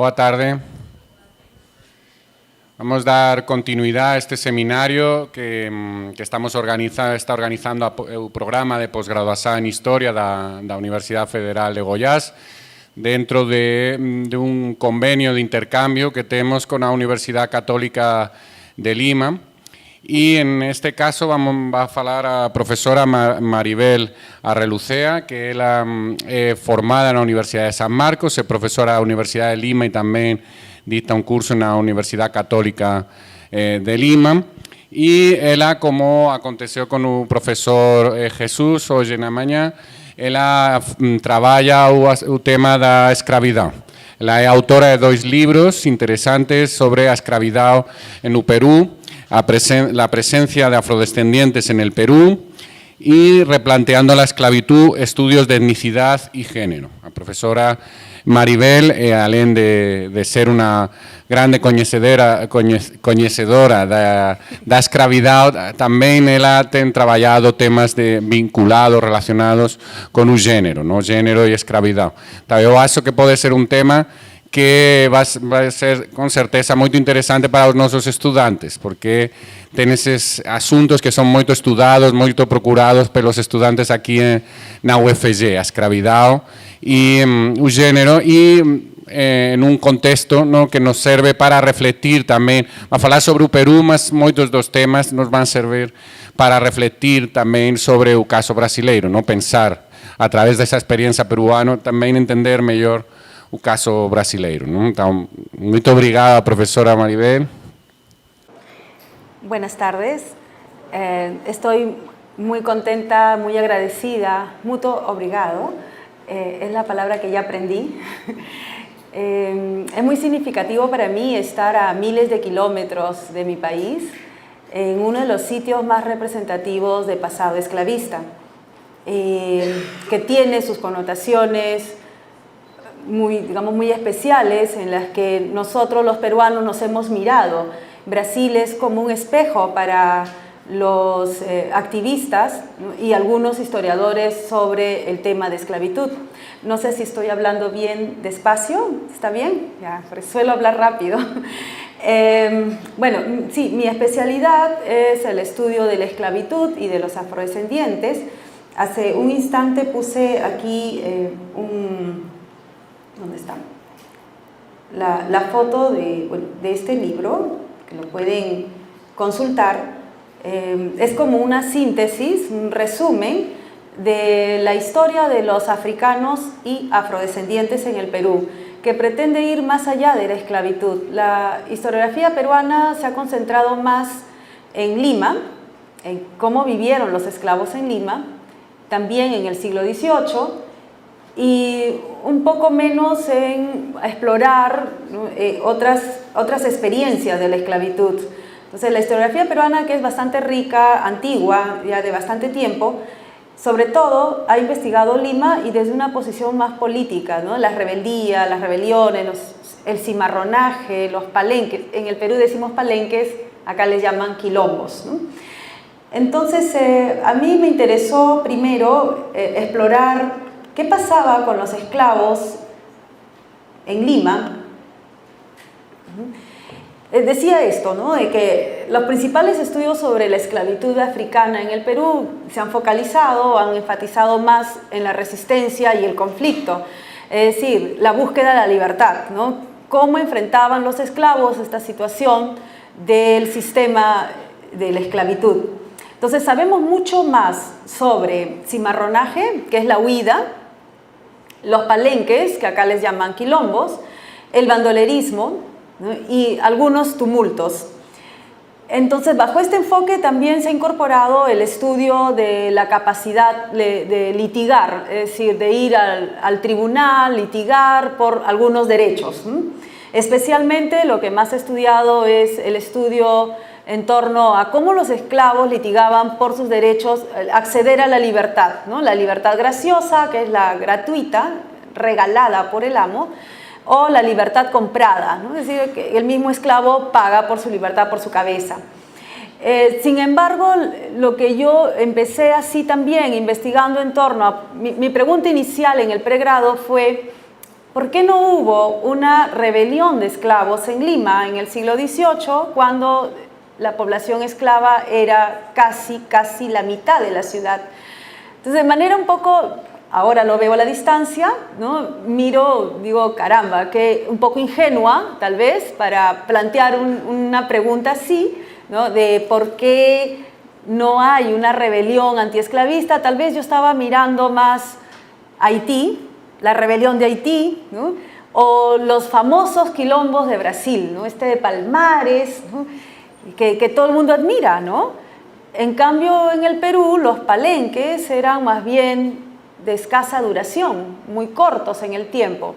Boa tarde. Vamos a dar continuidade a este seminario que estamos está organizando o programa de posgraduación en Historia da Universidade Federal de Goiás dentro de un convenio de intercambio que tenemos con la Universidad Católica de Lima. Y en este caso va a falar a profesora Maribel Arrelucea, que es formada en la Universidad de San Marcos, es profesora de la Universidad de Lima y también dicta un curso en la Universidad Católica de Lima. Y ella, como aconteció con el profesor Jesús hoy en la mañana, ella trabaja el tema de la escravidad. Ella es autora de 2 libros interesantes sobre la escravidad en el Perú, la presencia de afrodescendientes en el Perú y replanteando la esclavitud, estudios de etnicidad y género. La profesora Maribel, além de ser una grande coñecedora da escravidad, también ella ha trabajado temas vinculados, relacionados con el género, ¿no? Género y escravidad. Yo acho que puede ser un tema que va a ser con certeza muy interesante para os nosos estudantes, porque ten esos asuntos que son muy estudados, muy procurados pelos estudantes aquí na UFG, a escravidad e o género, e en un contexto, ¿no?, que nos serve para refletir tamén, a falar sobre o Perú, mas moitos dos temas nos van servir para refletir tamén sobre o caso brasileiro, ¿no?, pensar a través desa experiencia peruana, tamén entender mellor o caso brasileiro, ¿no? Então, muito obrigada, profesora Maribel. Buenas tardes. Estoy muy contenta, muy agradecida. Muito obrigado. Es la palabra que ya aprendí. Es muy significativo para mí estar a miles de kilómetros de mi país, en uno de los sitios más representativos de pasado esclavista, que tiene sus connotaciones muy especiales, en las que nosotros los peruanos nos hemos mirado. Brasil es como un espejo para los activistas, ¿no?, y algunos historiadores sobre el tema de esclavitud. No sé si estoy hablando bien despacio, ¿está bien? Ya, suelo hablar rápido. Bueno, sí, mi especialidad es el estudio de la esclavitud y de los afrodescendientes. Hace un instante puse aquí ¿dónde está? La foto de este libro, que lo pueden consultar. Es como una síntesis, un resumen de la historia de los africanos y afrodescendientes en el Perú, que pretende ir más allá de la esclavitud. La historiografía peruana se ha concentrado más en Lima, en cómo vivieron los esclavos en Lima, también en el siglo XVIII, y un poco menos en explorar, ¿no?, otras experiencias de la esclavitud. Entonces, la historiografía peruana, que es bastante rica, antigua, ya de bastante tiempo, sobre todo ha investigado Lima y desde una posición más política, ¿no?, las rebeldías, las rebeliones, el cimarronaje, los palenques. En el Perú decimos palenques, acá les llaman quilombos, ¿no? Entonces, a mí me interesó primero explorar qué pasaba con los esclavos en Lima. Decía esto, ¿no?, de que los principales estudios sobre la esclavitud africana en el Perú se han focalizado, han enfatizado más en la resistencia y el conflicto, es decir, la búsqueda de la libertad, ¿no?, cómo enfrentaban los esclavos esta situación del sistema de la esclavitud. Entonces, sabemos mucho más sobre cimarronaje, que es la huida, los palenques, que acá les llaman quilombos, el bandolerismo, ¿no?, y algunos tumultos. Entonces, bajo este enfoque también se ha incorporado el estudio de la capacidad de litigar, es decir, de ir al tribunal, litigar por algunos derechos, ¿no? Especialmente lo que más he estudiado es el estudio en torno a cómo los esclavos litigaban por sus derechos, acceder a la libertad, ¿no?, la libertad graciosa, que es la gratuita, regalada por el amo, o la libertad comprada, ¿no?, es decir, que el mismo esclavo paga por su libertad, por su cabeza. Sin embargo, lo que yo empecé así también investigando en torno a mi pregunta inicial en el pregrado fue ¿Por qué no hubo una rebelión de esclavos en Lima en el siglo XVIII, cuando la población esclava era casi la mitad de la ciudad? Entonces, de manera un poco, ahora lo veo a la distancia, ¿no? Miro, digo, caramba, que un poco ingenua, tal vez, para plantear una pregunta así, ¿no? De por qué no hay una rebelión antiesclavista. Tal vez yo estaba mirando más Haití, la rebelión de Haití, ¿no? O los famosos quilombos de Brasil, ¿no? De Palmares, ¿no? que todo el mundo admira, ¿no? En cambio, en el Perú, los palenques eran más bien de escasa duración, muy cortos en el tiempo.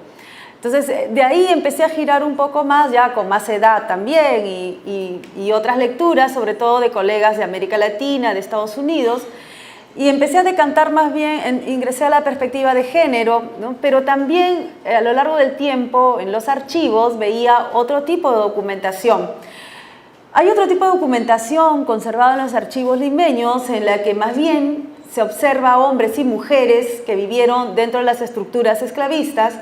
Entonces, de ahí empecé a girar un poco más, ya con más edad también, y otras lecturas, sobre todo de colegas de América Latina, de Estados Unidos, y empecé a decantar más bien, ingresé a la perspectiva de género, ¿no? Pero también a lo largo del tiempo en los archivos veía otro tipo de documentación. Hay otro tipo de documentación conservada en los archivos limeños en la que más bien se observa a hombres y mujeres que vivieron dentro de las estructuras esclavistas,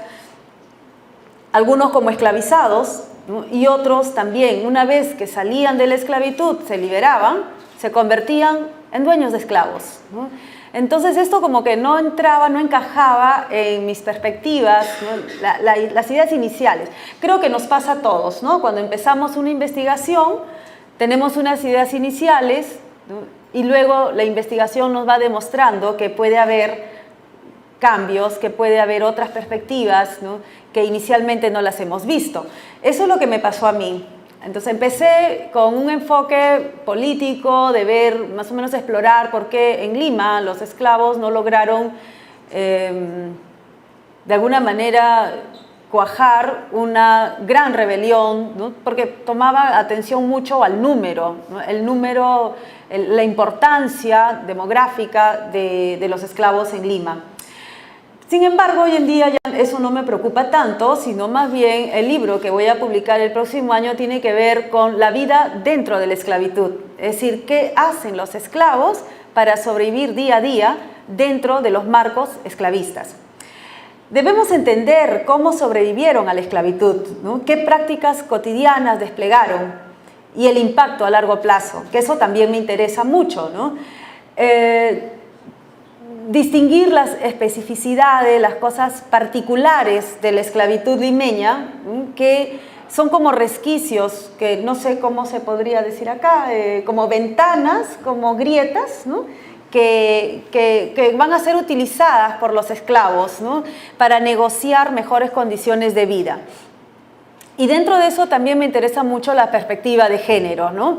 algunos como esclavizados, ¿no? Y otros también, una vez que salían de la esclavitud, se liberaban, se convertían en dueños de esclavos, ¿no? Entonces esto como que no entraba, no encajaba en mis perspectivas, ¿no? Las ideas iniciales. Creo que nos pasa a todos, ¿no? Cuando empezamos una investigación, tenemos unas ideas iniciales, ¿no? Y luego la investigación nos va demostrando que puede haber cambios, que puede haber otras perspectivas, ¿no? Que inicialmente no las hemos visto. Eso es lo que me pasó a mí. Entonces empecé con un enfoque político, de ver, más o menos explorar por qué en Lima los esclavos no lograron de alguna manera cuajar una gran rebelión, ¿no? Porque tomaba atención mucho al número, ¿no? El número, la importancia demográfica de los esclavos en Lima. Sin embargo, hoy en día ya eso no me preocupa tanto, sino más bien el libro que voy a publicar el próximo año tiene que ver con la vida dentro de la esclavitud. Es decir, qué hacen los esclavos para sobrevivir día a día dentro de los marcos esclavistas. Debemos entender cómo sobrevivieron a la esclavitud, ¿no? Qué prácticas cotidianas desplegaron y el impacto a largo plazo, que eso también me interesa mucho, ¿no? Distinguir las especificidades, las cosas particulares de la esclavitud limeña, que son como resquicios, que no sé cómo se podría decir acá, como ventanas, como grietas, ¿no? que van a ser utilizadas por los esclavos, ¿no? Para negociar mejores condiciones de vida. Y dentro de eso también me interesa mucho la perspectiva de género, ¿no?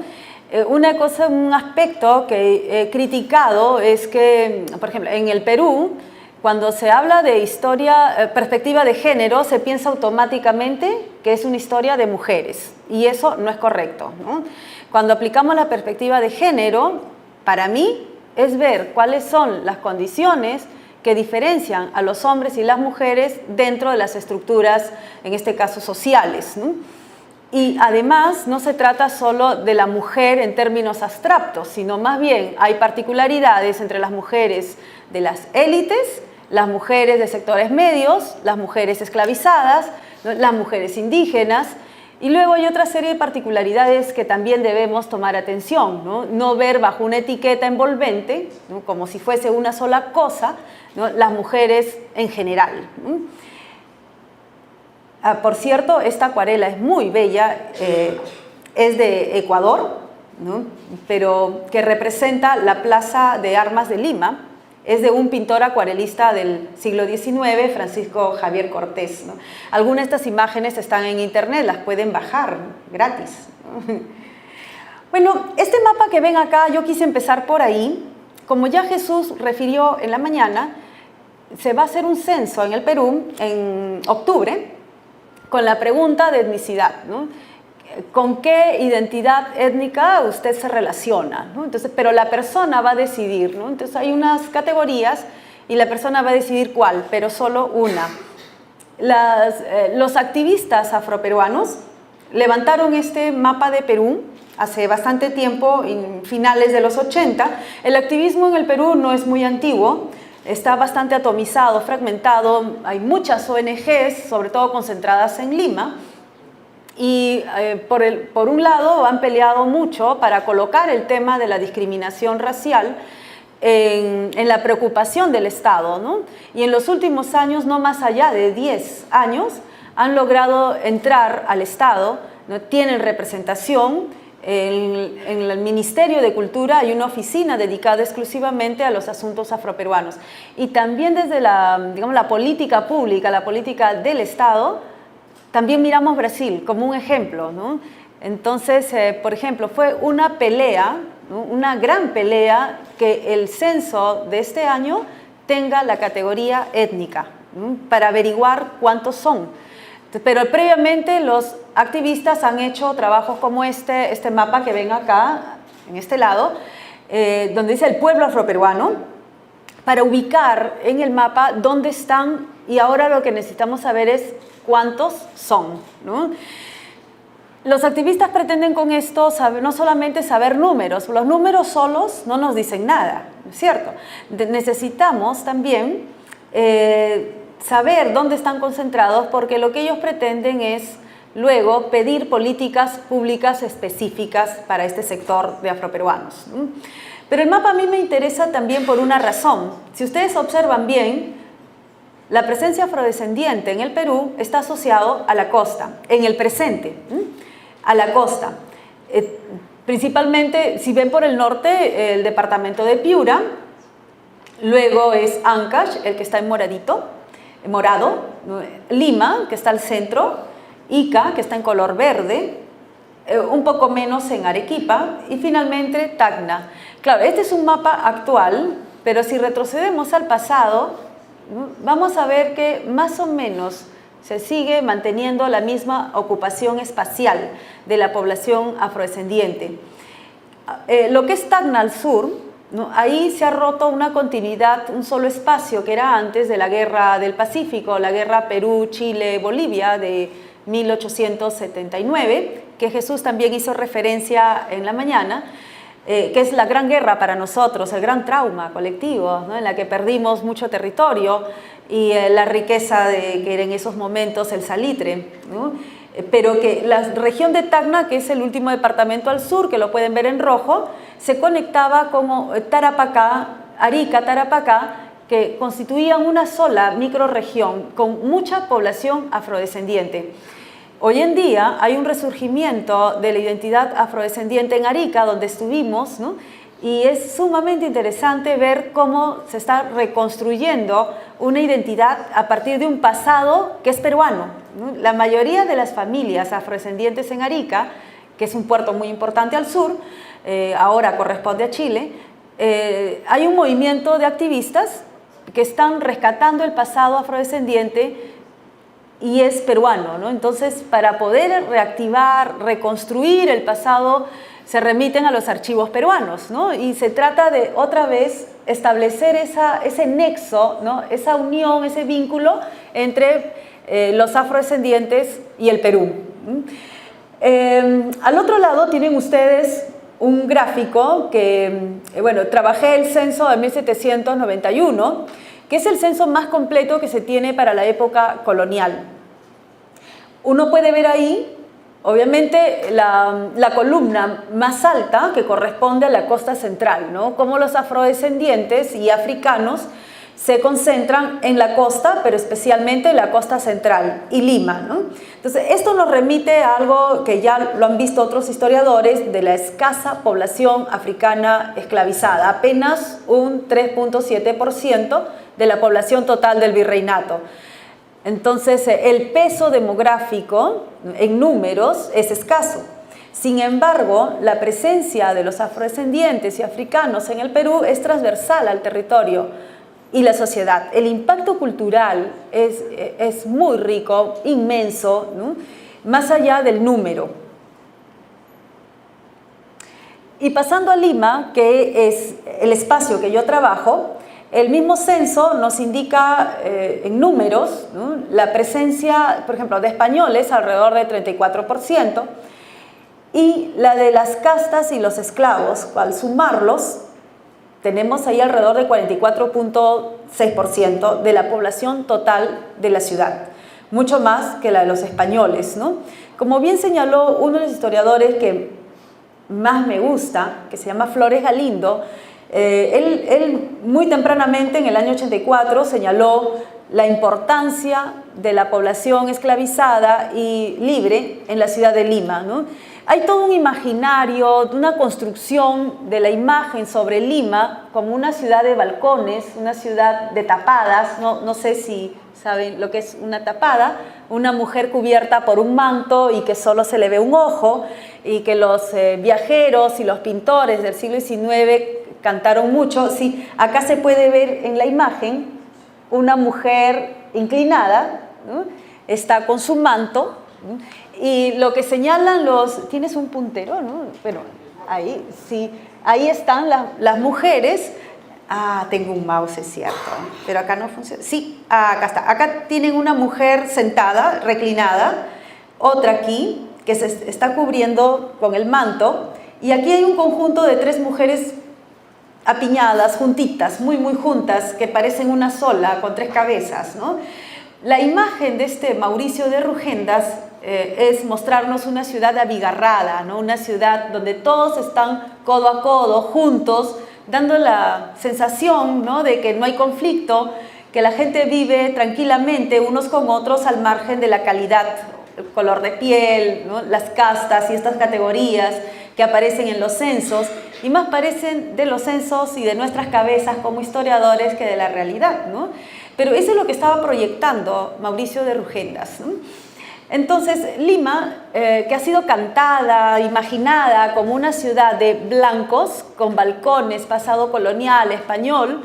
Una cosa, un aspecto que he criticado es que, por ejemplo, en el Perú, cuando se habla de historia, perspectiva de género, se piensa automáticamente que es una historia de mujeres, y eso no es correcto, ¿no? Cuando aplicamos la perspectiva de género, para mí es ver cuáles son las condiciones que diferencian a los hombres y las mujeres dentro de las estructuras, en este caso sociales, ¿no? Y además no se trata solo de la mujer en términos abstractos, sino más bien hay particularidades entre las mujeres de las élites, las mujeres de sectores medios, las mujeres esclavizadas, ¿no? Las mujeres indígenas, y luego hay otra serie de particularidades que también debemos tomar atención, ¿no? No ver bajo una etiqueta envolvente, ¿no? Como si fuese una sola cosa, ¿no? Las mujeres en general, ¿no? Por cierto, esta acuarela es muy bella, es de Ecuador, ¿no? Pero que representa la Plaza de Armas de Lima, es de un pintor acuarelista del siglo XIX, Francisco Javier Cortés, ¿no? Algunas de estas imágenes están en internet, las pueden bajar gratis. Bueno, este mapa que ven acá, yo quise empezar por ahí. Como ya Jesús refirió en la mañana, se va a hacer un censo en el Perú en octubre, con la pregunta de etnicidad, ¿no? ¿Con qué identidad étnica usted se relaciona, ¿no? Entonces, pero la persona va a decidir, ¿no? Entonces hay unas categorías y la persona va a decidir cuál, pero solo una. Los activistas afroperuanos levantaron este mapa de Perú hace bastante tiempo, en finales de los 80. El activismo en el Perú no es muy antiguo. está bastante atomizado, fragmentado, hay muchas ONGs, sobre todo concentradas en Lima, y por un lado han peleado mucho para colocar el tema de la discriminación racial en la preocupación del Estado, ¿no? Y en los últimos años, no más allá de 10 años, han logrado entrar al Estado, ¿no? Tienen representación. En el Ministerio de Cultura hay una oficina dedicada exclusivamente a los asuntos afroperuanos. Y también desde digamos, la política pública, la política del Estado, también miramos Brasil como un ejemplo, ¿no? Entonces, por ejemplo, fue una pelea, ¿no? Una gran pelea que el censo de este año tenga la categoría étnica, ¿no? Para averiguar cuántos son. Pero previamente los activistas han hecho trabajos como este mapa que ven acá, en este lado, donde dice el pueblo afroperuano, para ubicar en el mapa dónde están, y ahora lo que necesitamos saber es cuántos son, ¿no? Los activistas pretenden con esto no solamente saber números, los números solos no nos dicen nada, ¿no es cierto? Necesitamos también saber dónde están concentrados, porque lo que ellos pretenden es luego pedir políticas públicas específicas para este sector de afroperuanos. Pero el mapa a mí me interesa también por una razón. Si ustedes observan bien, la presencia afrodescendiente en el Perú está asociado a la costa, en el presente, a la costa. Principalmente, si ven por el norte, el departamento de Piura, luego es Ancash, el que está en morado, Lima, que está al centro, Ica, que está en color verde, un poco menos en Arequipa, y finalmente Tacna. Claro, este es un mapa actual, pero si retrocedemos al pasado, vamos a ver que más o menos se sigue manteniendo la misma ocupación espacial de la población afrodescendiente. Lo que es Tacna al sur, ¿no? Ahí se ha roto una continuidad, un solo espacio que era antes de la Guerra del Pacífico, la Guerra Perú-Chile-Bolivia de 1879, que Jesús también hizo referencia en la mañana, que es la gran guerra para nosotros, el gran trauma colectivo, ¿no? En la que perdimos mucho territorio y la riqueza que era en esos momentos el salitre, ¿no? Pero que la región de Tacna, que es el último departamento al sur, que lo pueden ver en rojo, se conectaba como Tarapacá, Arica, Tarapacá, que constituían una sola microrregión con mucha población afrodescendiente. Hoy en día hay un resurgimiento de la identidad afrodescendiente en Arica, donde estuvimos, ¿no? Y es sumamente interesante ver cómo se está reconstruyendo una identidad a partir de un pasado que es peruano, ¿no? La mayoría de las familias afrodescendientes en Arica, que es un puerto muy importante al sur, ahora corresponde a Chile, hay un movimiento de activistas que están rescatando el pasado afrodescendiente y es peruano, ¿no? Entonces, para poder reactivar, reconstruir el pasado, se remiten a los archivos peruanos, ¿no? Y se trata de, otra vez, establecer ese nexo, ¿no? Esa unión, ese vínculo entre los afrodescendientes y el Perú. Al otro lado tienen ustedes un gráfico que, bueno, trabajé el censo de 1791, que es el censo más completo que se tiene para la época colonial. Uno puede ver ahí, obviamente, la columna más alta que corresponde a la costa central, ¿no? Cómo los afrodescendientes y africanos se concentran en la costa, pero especialmente en la costa central y Lima, ¿no? Entonces, esto nos remite a algo que ya lo han visto otros historiadores, de la escasa población africana esclavizada, apenas un 3.7% de la población total del virreinato. Entonces, el peso demográfico en números es escaso. Sin embargo, la presencia de los afrodescendientes y africanos en el Perú es transversal al territorio y la sociedad. El impacto cultural es muy rico, inmenso, ¿no? Más allá del número. Y pasando a Lima, que es el espacio que yo trabajo, el mismo censo nos indica en números, ¿no? La presencia, por ejemplo, de españoles alrededor de 34%, y la de las castas y los esclavos, al sumarlos, tenemos ahí alrededor de 44.6% de la población total de la ciudad, mucho más que la de los españoles, ¿no? Como bien señaló uno de los historiadores que más me gusta, que se llama Flores Galindo, él muy tempranamente, en el año 84, señaló la importancia de la población esclavizada y libre en la ciudad de Lima, ¿no? Hay todo un imaginario, una construcción de la imagen sobre Lima como una ciudad de balcones, una ciudad de tapadas, no sé si saben lo que es una tapada, una mujer cubierta por un manto y que solo se le ve un ojo, y que los viajeros y los pintores del siglo XIX cantaron mucho. Sí, acá se puede ver en la imagen una mujer inclinada, ¿no? Está con su manto, ¿no? Y lo que señalan los... ¿Tienes un puntero, no? Pero ahí, sí, ahí están las mujeres. Ah, tengo un mouse, es cierto, pero acá no funciona. Sí, acá está. Acá tienen una mujer sentada, reclinada, otra aquí, que se está cubriendo con el manto, y aquí hay un conjunto de 3 mujeres apiñadas, juntitas, muy juntas, que parecen una sola, con 3 cabezas, ¿no? La imagen de este Mauricio de Rugendas es mostrarnos una ciudad abigarrada, ¿no? Una ciudad donde todos están codo a codo, juntos, dando la sensación, ¿no?, de que no hay conflicto, que la gente vive tranquilamente unos con otros al margen de la calidad, el color de piel, ¿no?, las castas y estas categorías que aparecen en los censos, y más parecen de los censos y de nuestras cabezas como historiadores que de la realidad, ¿no? Pero eso es lo que estaba proyectando Mauricio de Rugendas, ¿no? Entonces, Lima, que ha sido cantada, imaginada como una ciudad de blancos, con balcones, pasado colonial, español,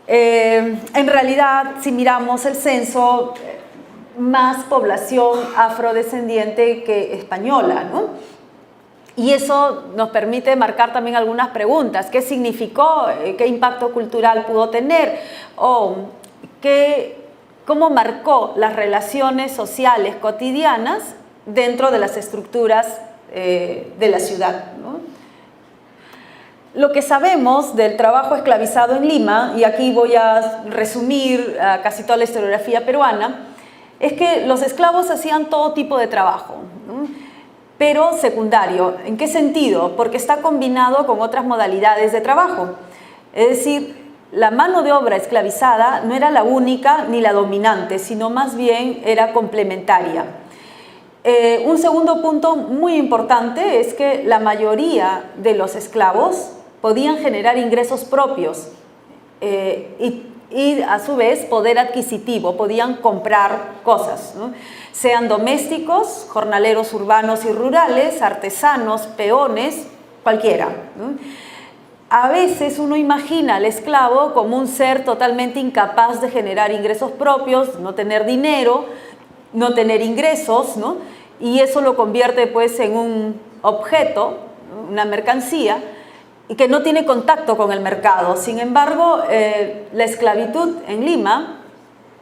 en realidad, si miramos el censo, más población afrodescendiente que española, ¿no? Y eso nos permite marcar también algunas preguntas. ¿Qué significó? ¿Qué impacto cultural pudo tener? ¿O cómo marcó las relaciones sociales cotidianas dentro de las estructuras de la ciudad, ¿no? Lo que sabemos del trabajo esclavizado en Lima, y aquí voy a resumir casi toda la historiografía peruana, es que los esclavos hacían todo tipo de trabajo, ¿no?, pero secundario. ¿En qué sentido? Porque está combinado con otras modalidades de trabajo. Es decir, la mano de obra esclavizada no era la única ni la dominante, sino más bien era complementaria. Un segundo punto muy importante es que la mayoría de los esclavos podían generar ingresos propios y a su vez poder adquisitivo, podían comprar cosas, ¿no?, sean domésticos, jornaleros urbanos y rurales, artesanos, peones, cualquiera, ¿no? A veces uno imagina al esclavo como un ser totalmente incapaz de generar ingresos propios, no tener dinero, no tener ingresos, ¿no?, y eso lo convierte pues en un objeto, una mercancía, y que no tiene contacto con el mercado. Sin embargo, la esclavitud en Lima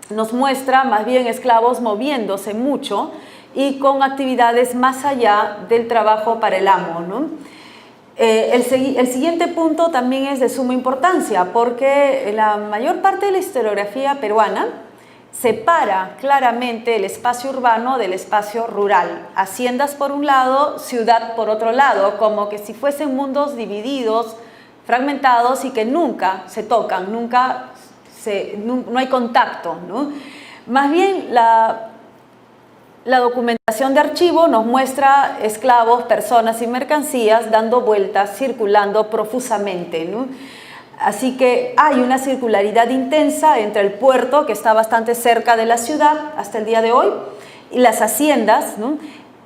nos muestra más bien esclavos moviéndose mucho y con actividades más allá del trabajo para el amo, ¿no? El siguiente punto también es de suma importancia, porque la mayor parte de la historiografía peruana separa claramente el espacio urbano del espacio rural. Haciendas por un lado, ciudad por otro lado, como que si fuesen mundos divididos, fragmentados y que nunca se tocan, no hay contacto, ¿no? Más bien la documentación de archivo nos muestra esclavos, personas y mercancías dando vueltas, circulando profusamente, ¿no? Así que hay una circularidad intensa entre el puerto, que está bastante cerca de la ciudad hasta el día de hoy, y las haciendas, ¿no?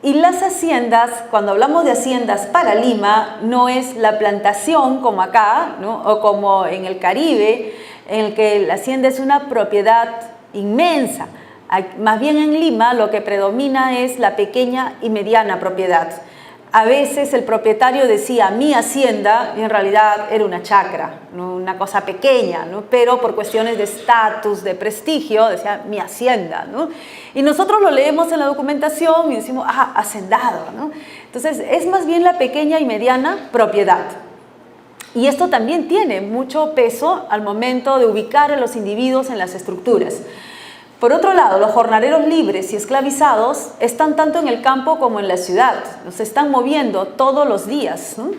Y las haciendas, cuando hablamos de haciendas para Lima, no es la plantación como acá, ¿no?, o como en el Caribe, en el que la hacienda es una propiedad inmensa. Más bien en Lima lo que predomina es la pequeña y mediana propiedad. A veces el propietario decía mi hacienda y en realidad era una chacra, ¿no?, una cosa pequeña, ¿no?, pero por cuestiones de estatus, de prestigio, decía mi hacienda, ¿no? Y nosotros lo leemos en la documentación y decimos, hacendado, ¿no? Entonces es más bien la pequeña y mediana propiedad. Y esto también tiene mucho peso al momento de ubicar a los individuos en las estructuras. Por otro lado, los jornaleros libres y esclavizados están tanto en el campo como en la ciudad, se están moviendo todos los días, ¿no?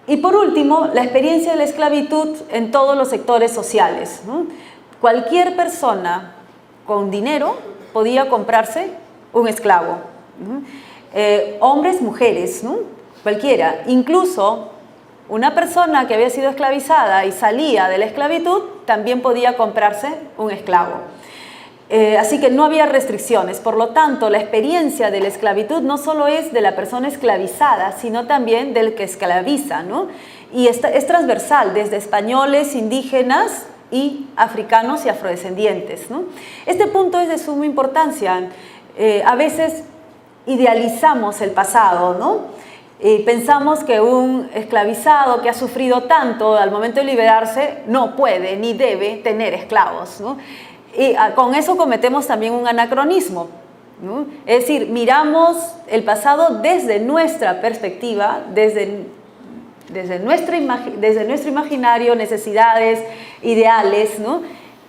Y por último, la experiencia de la esclavitud en todos los sectores sociales, ¿no? Cualquier persona con dinero podía comprarse un esclavo, ¿no? Hombres, mujeres, ¿no? Cualquiera, incluso una persona que había sido esclavizada y salía de la esclavitud también podía comprarse un esclavo. Así que no había restricciones. Por lo tanto, la experiencia de la esclavitud no solo es de la persona esclavizada, sino también del que esclaviza, ¿no? Y es transversal, desde españoles, indígenas y africanos y afrodescendientes, ¿no? Este punto es de suma importancia. A veces idealizamos el pasado, ¿no? Pensamos que un esclavizado que ha sufrido tanto al momento de liberarse no puede ni debe tener esclavos, ¿no? Y con eso cometemos también un anacronismo, ¿no? Es decir, miramos el pasado desde nuestra perspectiva, desde nuestro imaginario, necesidades, ideales, ¿no?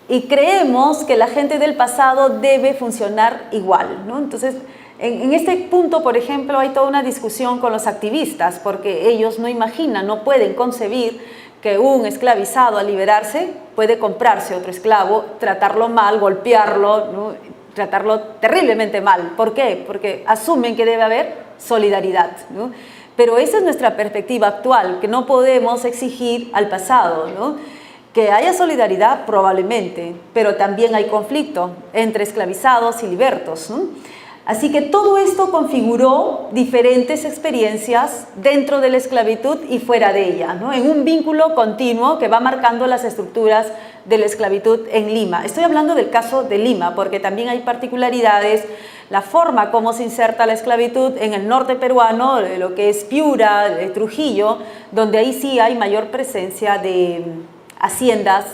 Y creemos que la gente del pasado debe funcionar igual, ¿no? Entonces, en este punto, por ejemplo, hay toda una discusión con los activistas, porque ellos no imaginan, no pueden concebir que un esclavizado al liberarse puede comprarse otro esclavo, tratarlo mal, golpearlo, ¿no? Tratarlo terriblemente mal. ¿Por qué? Porque asumen que debe haber solidaridad, ¿no? Pero esa es nuestra perspectiva actual, que no podemos exigir al pasado, ¿no? Que haya solidaridad probablemente, pero también hay conflicto entre esclavizados y libertos, ¿no? Así que todo esto configuró diferentes experiencias dentro de la esclavitud y fuera de ella, ¿no? En un vínculo continuo que va marcando las estructuras de la esclavitud en Lima. Estoy hablando del caso de Lima, porque también hay particularidades, la forma como se inserta la esclavitud en el norte peruano, lo que es Piura, Trujillo, donde ahí sí hay mayor presencia de haciendas,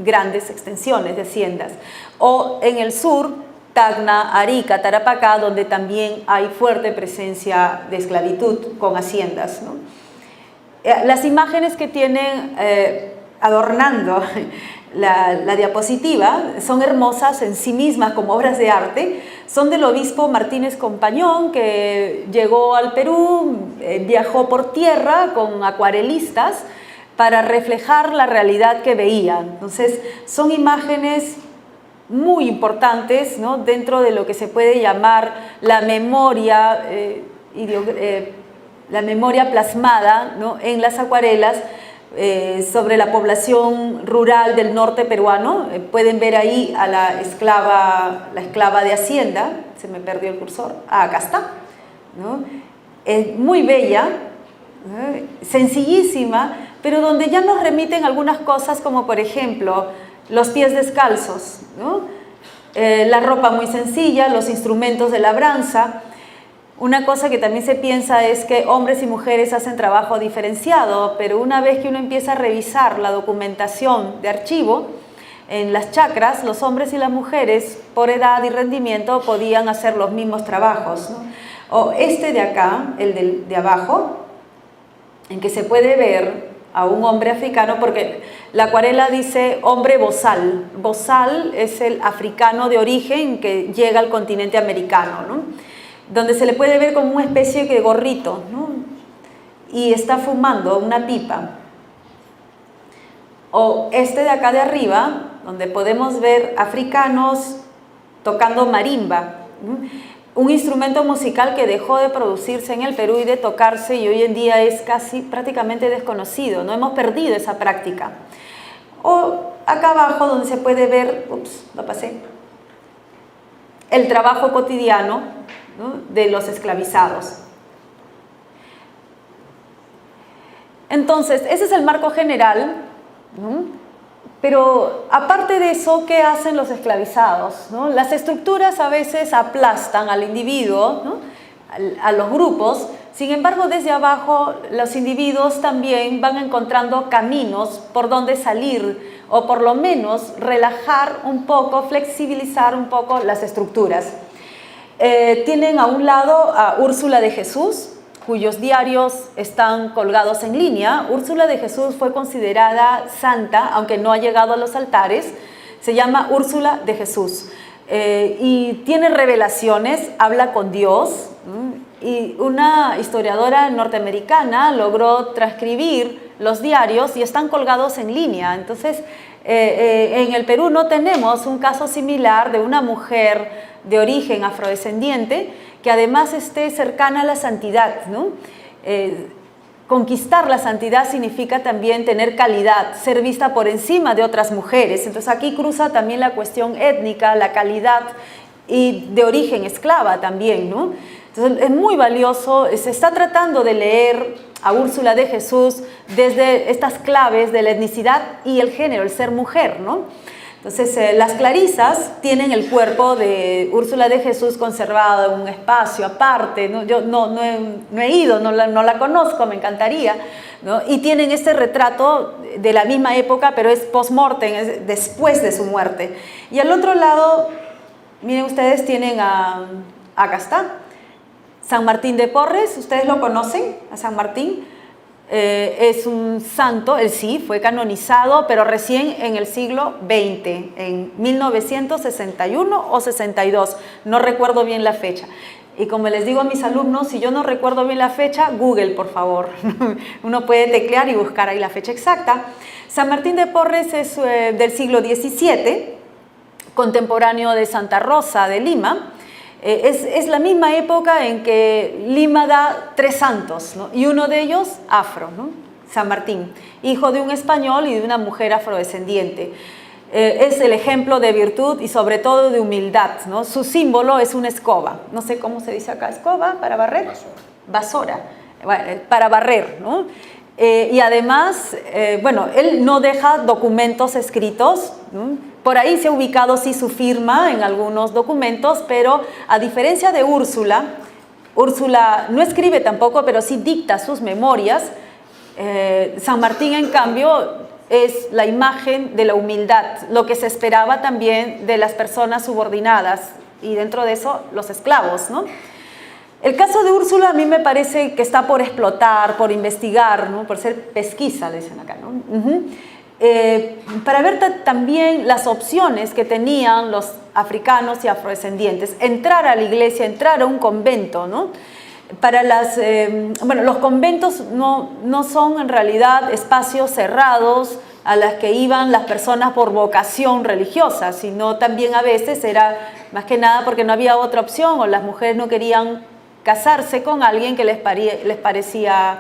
grandes extensiones de haciendas, o en el sur, Tacna, Arica, Tarapacá, donde también hay fuerte presencia de esclavitud con haciendas, ¿no? Las imágenes que tienen adornando la diapositiva son hermosas en sí mismas como obras de arte. Son del obispo Martínez Compañón, que llegó al Perú, viajó por tierra con acuarelistas para reflejar la realidad que veían. Entonces, son imágenes muy importantes, ¿no? Dentro de lo que se puede llamar la memoria plasmada, ¿no? En las acuarelas sobre la población rural del norte peruano. Pueden ver ahí a la esclava de Hacienda. Se me perdió el cursor. Acá está, ¿no? Es muy bella, ¿no? Sencillísima, pero donde ya nos remiten algunas cosas, como por ejemplo los pies descalzos, ¿no? La ropa muy sencilla, los instrumentos de labranza. Una cosa que también se piensa es que hombres y mujeres hacen trabajo diferenciado, pero una vez que uno empieza a revisar la documentación de archivo, en las chacras, los hombres y las mujeres, por edad y rendimiento, podían hacer los mismos trabajos, ¿no? O este de acá, el de abajo, en que se puede ver a un hombre africano, porque la acuarela dice hombre bozal. Bozal es el africano de origen que llega al continente americano, ¿no? Donde se le puede ver como una especie de gorrito, ¿no? Y está fumando una pipa. O este de acá de arriba, donde podemos ver africanos tocando marimba, ¿no? Un instrumento musical que dejó de producirse en el Perú y de tocarse, y hoy en día es prácticamente desconocido, no hemos perdido esa práctica. O acá abajo donde se puede ver, el trabajo cotidiano, ¿no? De los esclavizados. Entonces, ese es el marco general, ¿no? Pero aparte de eso, ¿qué hacen los esclavizados, ¿no? Las estructuras a veces aplastan al individuo, ¿no? A los grupos. Sin embargo, desde abajo los individuos también van encontrando caminos por donde salir, o por lo menos relajar un poco, flexibilizar un poco las estructuras. Tienen a un lado a Úrsula de Jesús, cuyos diarios están colgados en línea. Úrsula de Jesús fue considerada santa, aunque no ha llegado a los altares. Se llama Úrsula de Jesús. Y tiene revelaciones, habla con Dios. Y una historiadora norteamericana logró transcribir los diarios y están colgados en línea. Entonces, en el Perú no tenemos un caso similar de una mujer de origen afrodescendiente que además esté cercana a la santidad, ¿no? Conquistar la santidad significa también tener calidad, ser vista por encima de otras mujeres. Entonces aquí cruza también la cuestión étnica, la calidad y de origen esclava también, ¿no? Entonces es muy valioso, se está tratando de leer a Úrsula de Jesús desde estas claves de la etnicidad y el género, el ser mujer, ¿no? Entonces las clarisas tienen el cuerpo de Úrsula de Jesús conservado en un espacio aparte, ¿no? Yo no he ido, no la conozco, me encantaría, ¿no? Y tienen este retrato de la misma época, pero es post-mortem, es después de su muerte. Y al otro lado, miren ustedes, tienen acá está, San Martín de Porres. ¿Ustedes lo conocen, a San Martín? Es un santo, él sí, fue canonizado, pero recién en el siglo XX, en 1961 o 62, no recuerdo bien la fecha. Y como les digo a mis alumnos, si yo no recuerdo bien la fecha, Google, por favor. Uno puede teclear y buscar ahí la fecha exacta. San Martín de Porres es del siglo XVII, contemporáneo de Santa Rosa de Lima. Es la misma época en que Lima da 3 santos, ¿no? Y uno de ellos afro, ¿no? San Martín, hijo de un español y de una mujer afrodescendiente. Es el ejemplo de virtud y sobre todo de humildad, ¿no? Su símbolo es una escoba, no sé cómo se dice acá, escoba para barrer, vasora, bueno, para barrer, ¿no? Y además, bueno, él no deja documentos escritos, ¿no? Por ahí se ha ubicado sí su firma en algunos documentos, pero a diferencia de Úrsula, Úrsula no escribe tampoco, pero sí dicta sus memorias. San Martín, en cambio, es la imagen de la humildad, lo que se esperaba también de las personas subordinadas, y dentro de eso los esclavos, ¿no? El caso de Úrsula a mí me parece que está por explotar, por investigar, ¿no? Por ser pesquisa, dicen acá, ¿no? Para ver también las opciones que tenían los africanos y afrodescendientes, entrar a la iglesia, entrar a un convento, ¿no? Para bueno, los conventos no son en realidad espacios cerrados a las que iban las personas por vocación religiosa, sino también a veces era más que nada porque no había otra opción o las mujeres no querían casarse con alguien que les parecía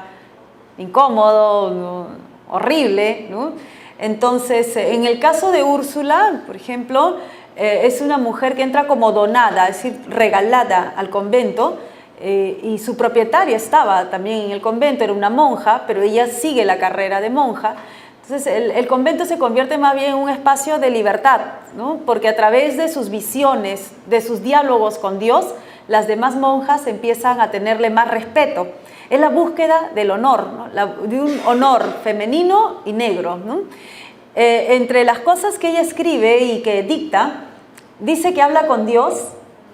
incómodo, ¿no? Horrible, ¿no? Entonces, en el caso de Úrsula, por ejemplo, es una mujer que entra como donada, es decir, regalada al convento, y su propietaria estaba también en el convento, era una monja, pero ella sigue la carrera de monja. Entonces, el convento se convierte más bien en un espacio de libertad, ¿no? Porque a través de sus visiones, de sus diálogos con Dios, las demás monjas empiezan a tenerle más respeto. Es la búsqueda del honor, ¿no? De un honor femenino y negro, ¿no? Entre las cosas que ella escribe y que dicta, dice que habla con Dios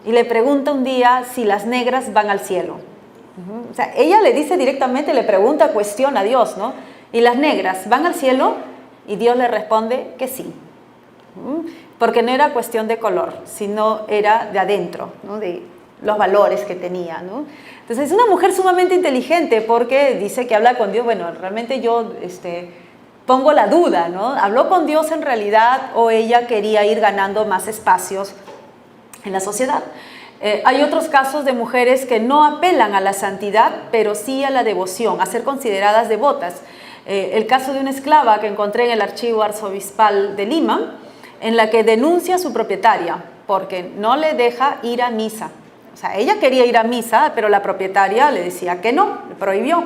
y le pregunta un día si las negras van al cielo. O sea, ella le dice directamente, le pregunta, cuestiona a Dios, ¿no? ¿Y las negras van al cielo? Y Dios le responde que sí. Porque no era cuestión de color, sino era de adentro, ¿no? De los valores que tenía, ¿no? Entonces es una mujer sumamente inteligente porque dice que habla con Dios. Bueno, realmente yo pongo la duda, ¿no? ¿Habló con Dios en realidad o ella quería ir ganando más espacios en la sociedad? Hay otros casos de mujeres que no apelan a la santidad, pero sí a la devoción, a ser consideradas devotas. El caso de una esclava que encontré en el archivo arzobispal de Lima, en la que denuncia a su propietaria porque no le deja ir a misa. O sea, ella quería ir a misa, pero la propietaria le decía que no, le prohibió.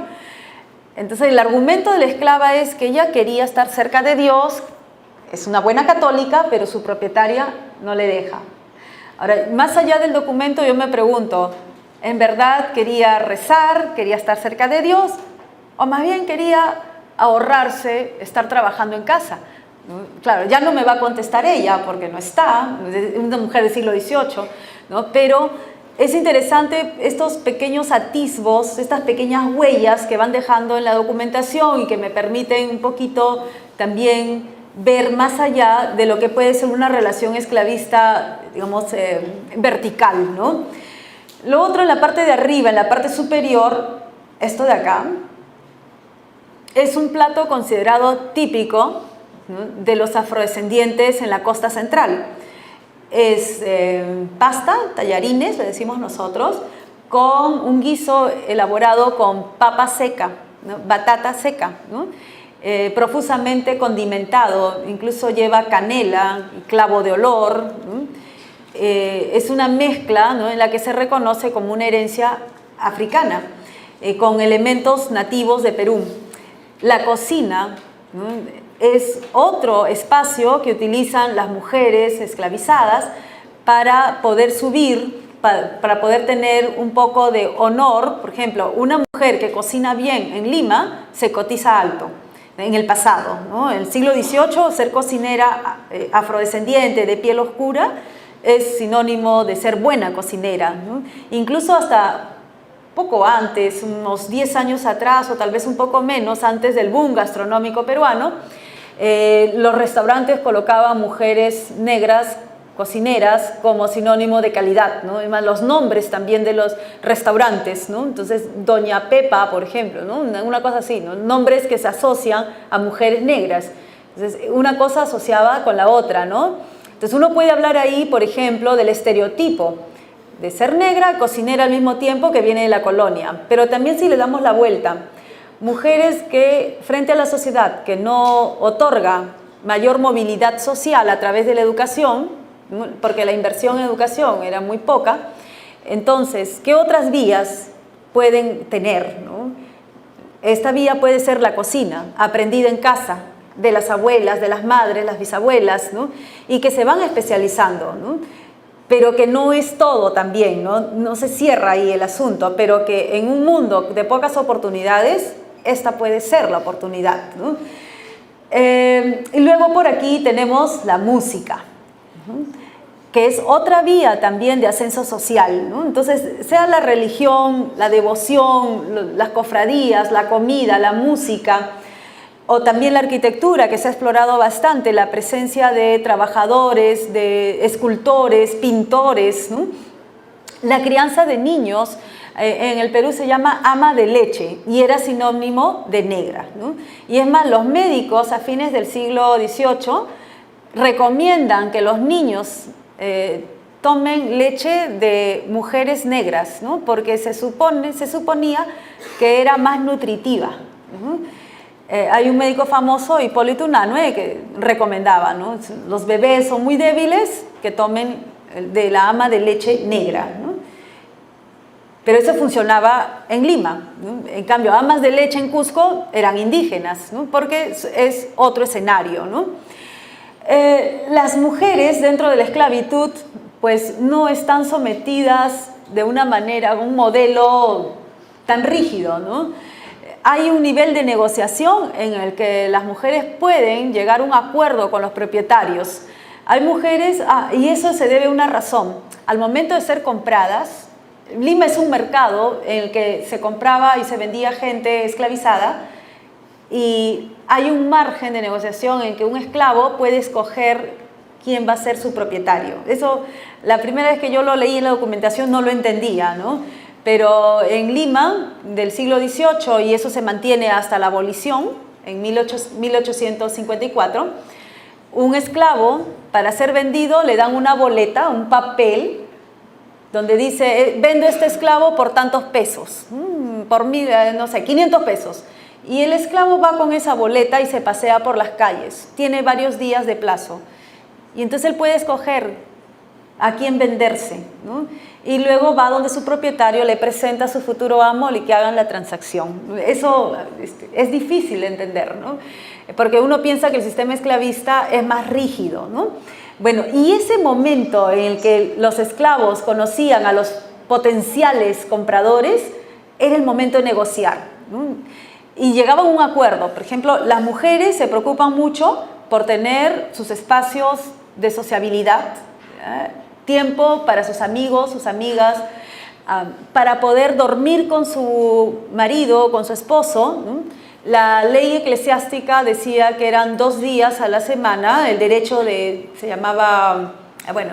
Entonces el argumento de la esclava es que ella quería estar cerca de Dios, es una buena católica, pero su propietaria no le deja. Ahora, más allá del documento, yo me pregunto, ¿en verdad quería rezar, quería estar cerca de Dios? ¿O más bien quería ahorrarse estar trabajando en casa? Claro, ya no me va a contestar ella porque no está, es una mujer del siglo XVIII, ¿no? Pero es interesante estos pequeños atisbos, estas pequeñas huellas que van dejando en la documentación y que me permiten un poquito también ver más allá de lo que puede ser una relación esclavista, digamos, vertical, ¿no? Lo otro, en la parte de arriba, en la parte superior, esto de acá, es un plato considerado típico, ¿no?, de los afrodescendientes en la costa central. Es pasta, tallarines, le decimos nosotros, con un guiso elaborado con papa seca, ¿no?, batata seca, ¿no?, profusamente condimentado, incluso lleva canela, clavo de olor, ¿no? Es una mezcla, ¿no?, en la que se reconoce como una herencia africana, con elementos nativos de Perú. La cocina, ¿no?, es otro espacio que utilizan las mujeres esclavizadas para poder subir, para poder tener un poco de honor. Por ejemplo, una mujer que cocina bien en Lima se cotiza alto. En el pasado, ¿no?, en el siglo XVIII, ser cocinera afrodescendiente de piel oscura es sinónimo de ser buena cocinera, ¿no? Incluso hasta poco antes, unos 10 años atrás o tal vez un poco menos, antes del boom gastronómico peruano, los restaurantes colocaban mujeres negras cocineras como sinónimo de calidad, ¿no? Además, los nombres también de los restaurantes, ¿no? Entonces, Doña Pepa, por ejemplo, ¿no?, una cosa así, ¿no?, nombres que se asocian a mujeres negras. Entonces, una cosa asociaba con la otra, ¿no? Entonces, uno puede hablar ahí, por ejemplo, del estereotipo de ser negra, cocinera al mismo tiempo, que viene de la colonia. Pero también, si le damos la vuelta, mujeres que frente a la sociedad que no otorga mayor movilidad social a través de la educación, porque la inversión en educación era muy poca, entonces, ¿qué otras vías pueden tener, ¿no? Esta vía puede ser la cocina, aprendida en casa, de las abuelas, de las madres, las bisabuelas, ¿no?, y que se van especializando, ¿no?, pero que no es todo también, ¿no? No se cierra ahí el asunto, pero que en un mundo de pocas oportunidades, esta puede ser la oportunidad, ¿no? Y luego por aquí tenemos la música, ¿no?, que es otra vía también de ascenso social, ¿no? Entonces, sea la religión, la devoción, las cofradías, la comida, la música, o también la arquitectura, que se ha explorado bastante, la presencia de trabajadores, de escultores, pintores, ¿no? La crianza de niños en el Perú se llama ama de leche y era sinónimo de negra, ¿no? Y es más, los médicos a fines del siglo XVIII recomiendan que los niños tomen leche de mujeres negras, ¿no?, porque se suponía que era más nutritiva, ¿no? Hay un médico famoso, Hipólito Unanue, que recomendaba, ¿no?, los bebés son muy débiles, que tomen de la ama de leche negra, ¿no? Pero eso funcionaba en Lima, ¿no? En cambio, amas de leche en Cusco eran indígenas, ¿no?, porque es otro escenario, ¿no? Las mujeres dentro de la esclavitud pues no están sometidas de una manera, a un modelo tan rígido, ¿no? Hay un nivel de negociación en el que las mujeres pueden llegar a un acuerdo con los propietarios. Hay mujeres, y eso se debe a una razón, al momento de ser compradas, Lima es un mercado en el que se compraba y se vendía gente esclavizada, y hay un margen de negociación en que un esclavo puede escoger quién va a ser su propietario. Eso, la primera vez que yo lo leí en la documentación no lo entendía, ¿no? Pero en Lima, del siglo XVIII, y eso se mantiene hasta la abolición, en 1854, un esclavo, para ser vendido, le dan una boleta, un papel, donde dice, vendo este esclavo por tantos pesos, por 500 pesos. Y el esclavo va con esa boleta y se pasea por las calles. Tiene varios días de plazo. Y entonces él puede escoger a quién venderse, ¿no? Y luego va donde su propietario le presenta a su futuro amo y que hagan la transacción. Eso es difícil de entender, ¿no? Porque uno piensa que el sistema esclavista es más rígido, ¿no? Bueno, y ese momento en el que los esclavos conocían a los potenciales compradores era el momento de negociar, ¿no? Y llegaban a un acuerdo. Por ejemplo, las mujeres se preocupan mucho por tener sus espacios de sociabilidad, tiempo para sus amigos, sus amigas, para poder dormir con su marido, con su esposo, ¿no? La ley eclesiástica decía que eran 2 días a la semana, el derecho se llamaba, bueno,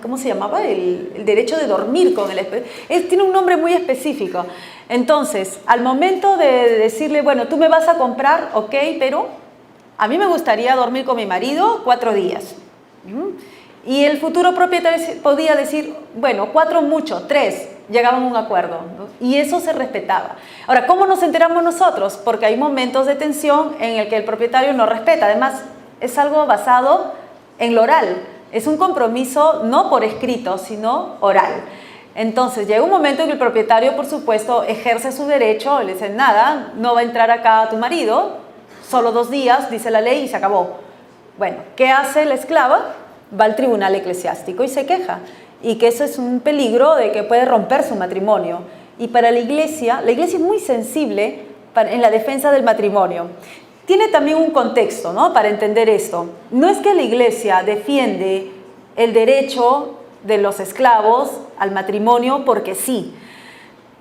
¿cómo se llamaba? El derecho de dormir con el esposo. Tiene un nombre muy específico. Entonces, al momento de decirle, bueno, tú me vas a comprar, ok, pero a mí me gustaría dormir con mi marido 4 días. Y el futuro propietario podía decir, bueno, 4 mucho, 3, llegaban a un acuerdo, ¿no? Y eso se respetaba. Ahora, ¿cómo nos enteramos nosotros? Porque hay momentos de tensión en el que el propietario no respeta. Además, es algo basado en lo oral. Es un compromiso no por escrito, sino oral. Entonces, llega un momento en que el propietario, por supuesto, ejerce su derecho, le dice, nada, no va a entrar acá tu marido, solo 2 días, dice la ley, y se acabó. Bueno, ¿qué hace la esclava? Va al tribunal eclesiástico y se queja. Y que eso es un peligro de que puede romper su matrimonio. Y para la iglesia es muy sensible en la defensa del matrimonio. Tiene también un contexto, ¿no? Para entender esto. No es que la iglesia defiende el derecho de los esclavos al matrimonio porque sí.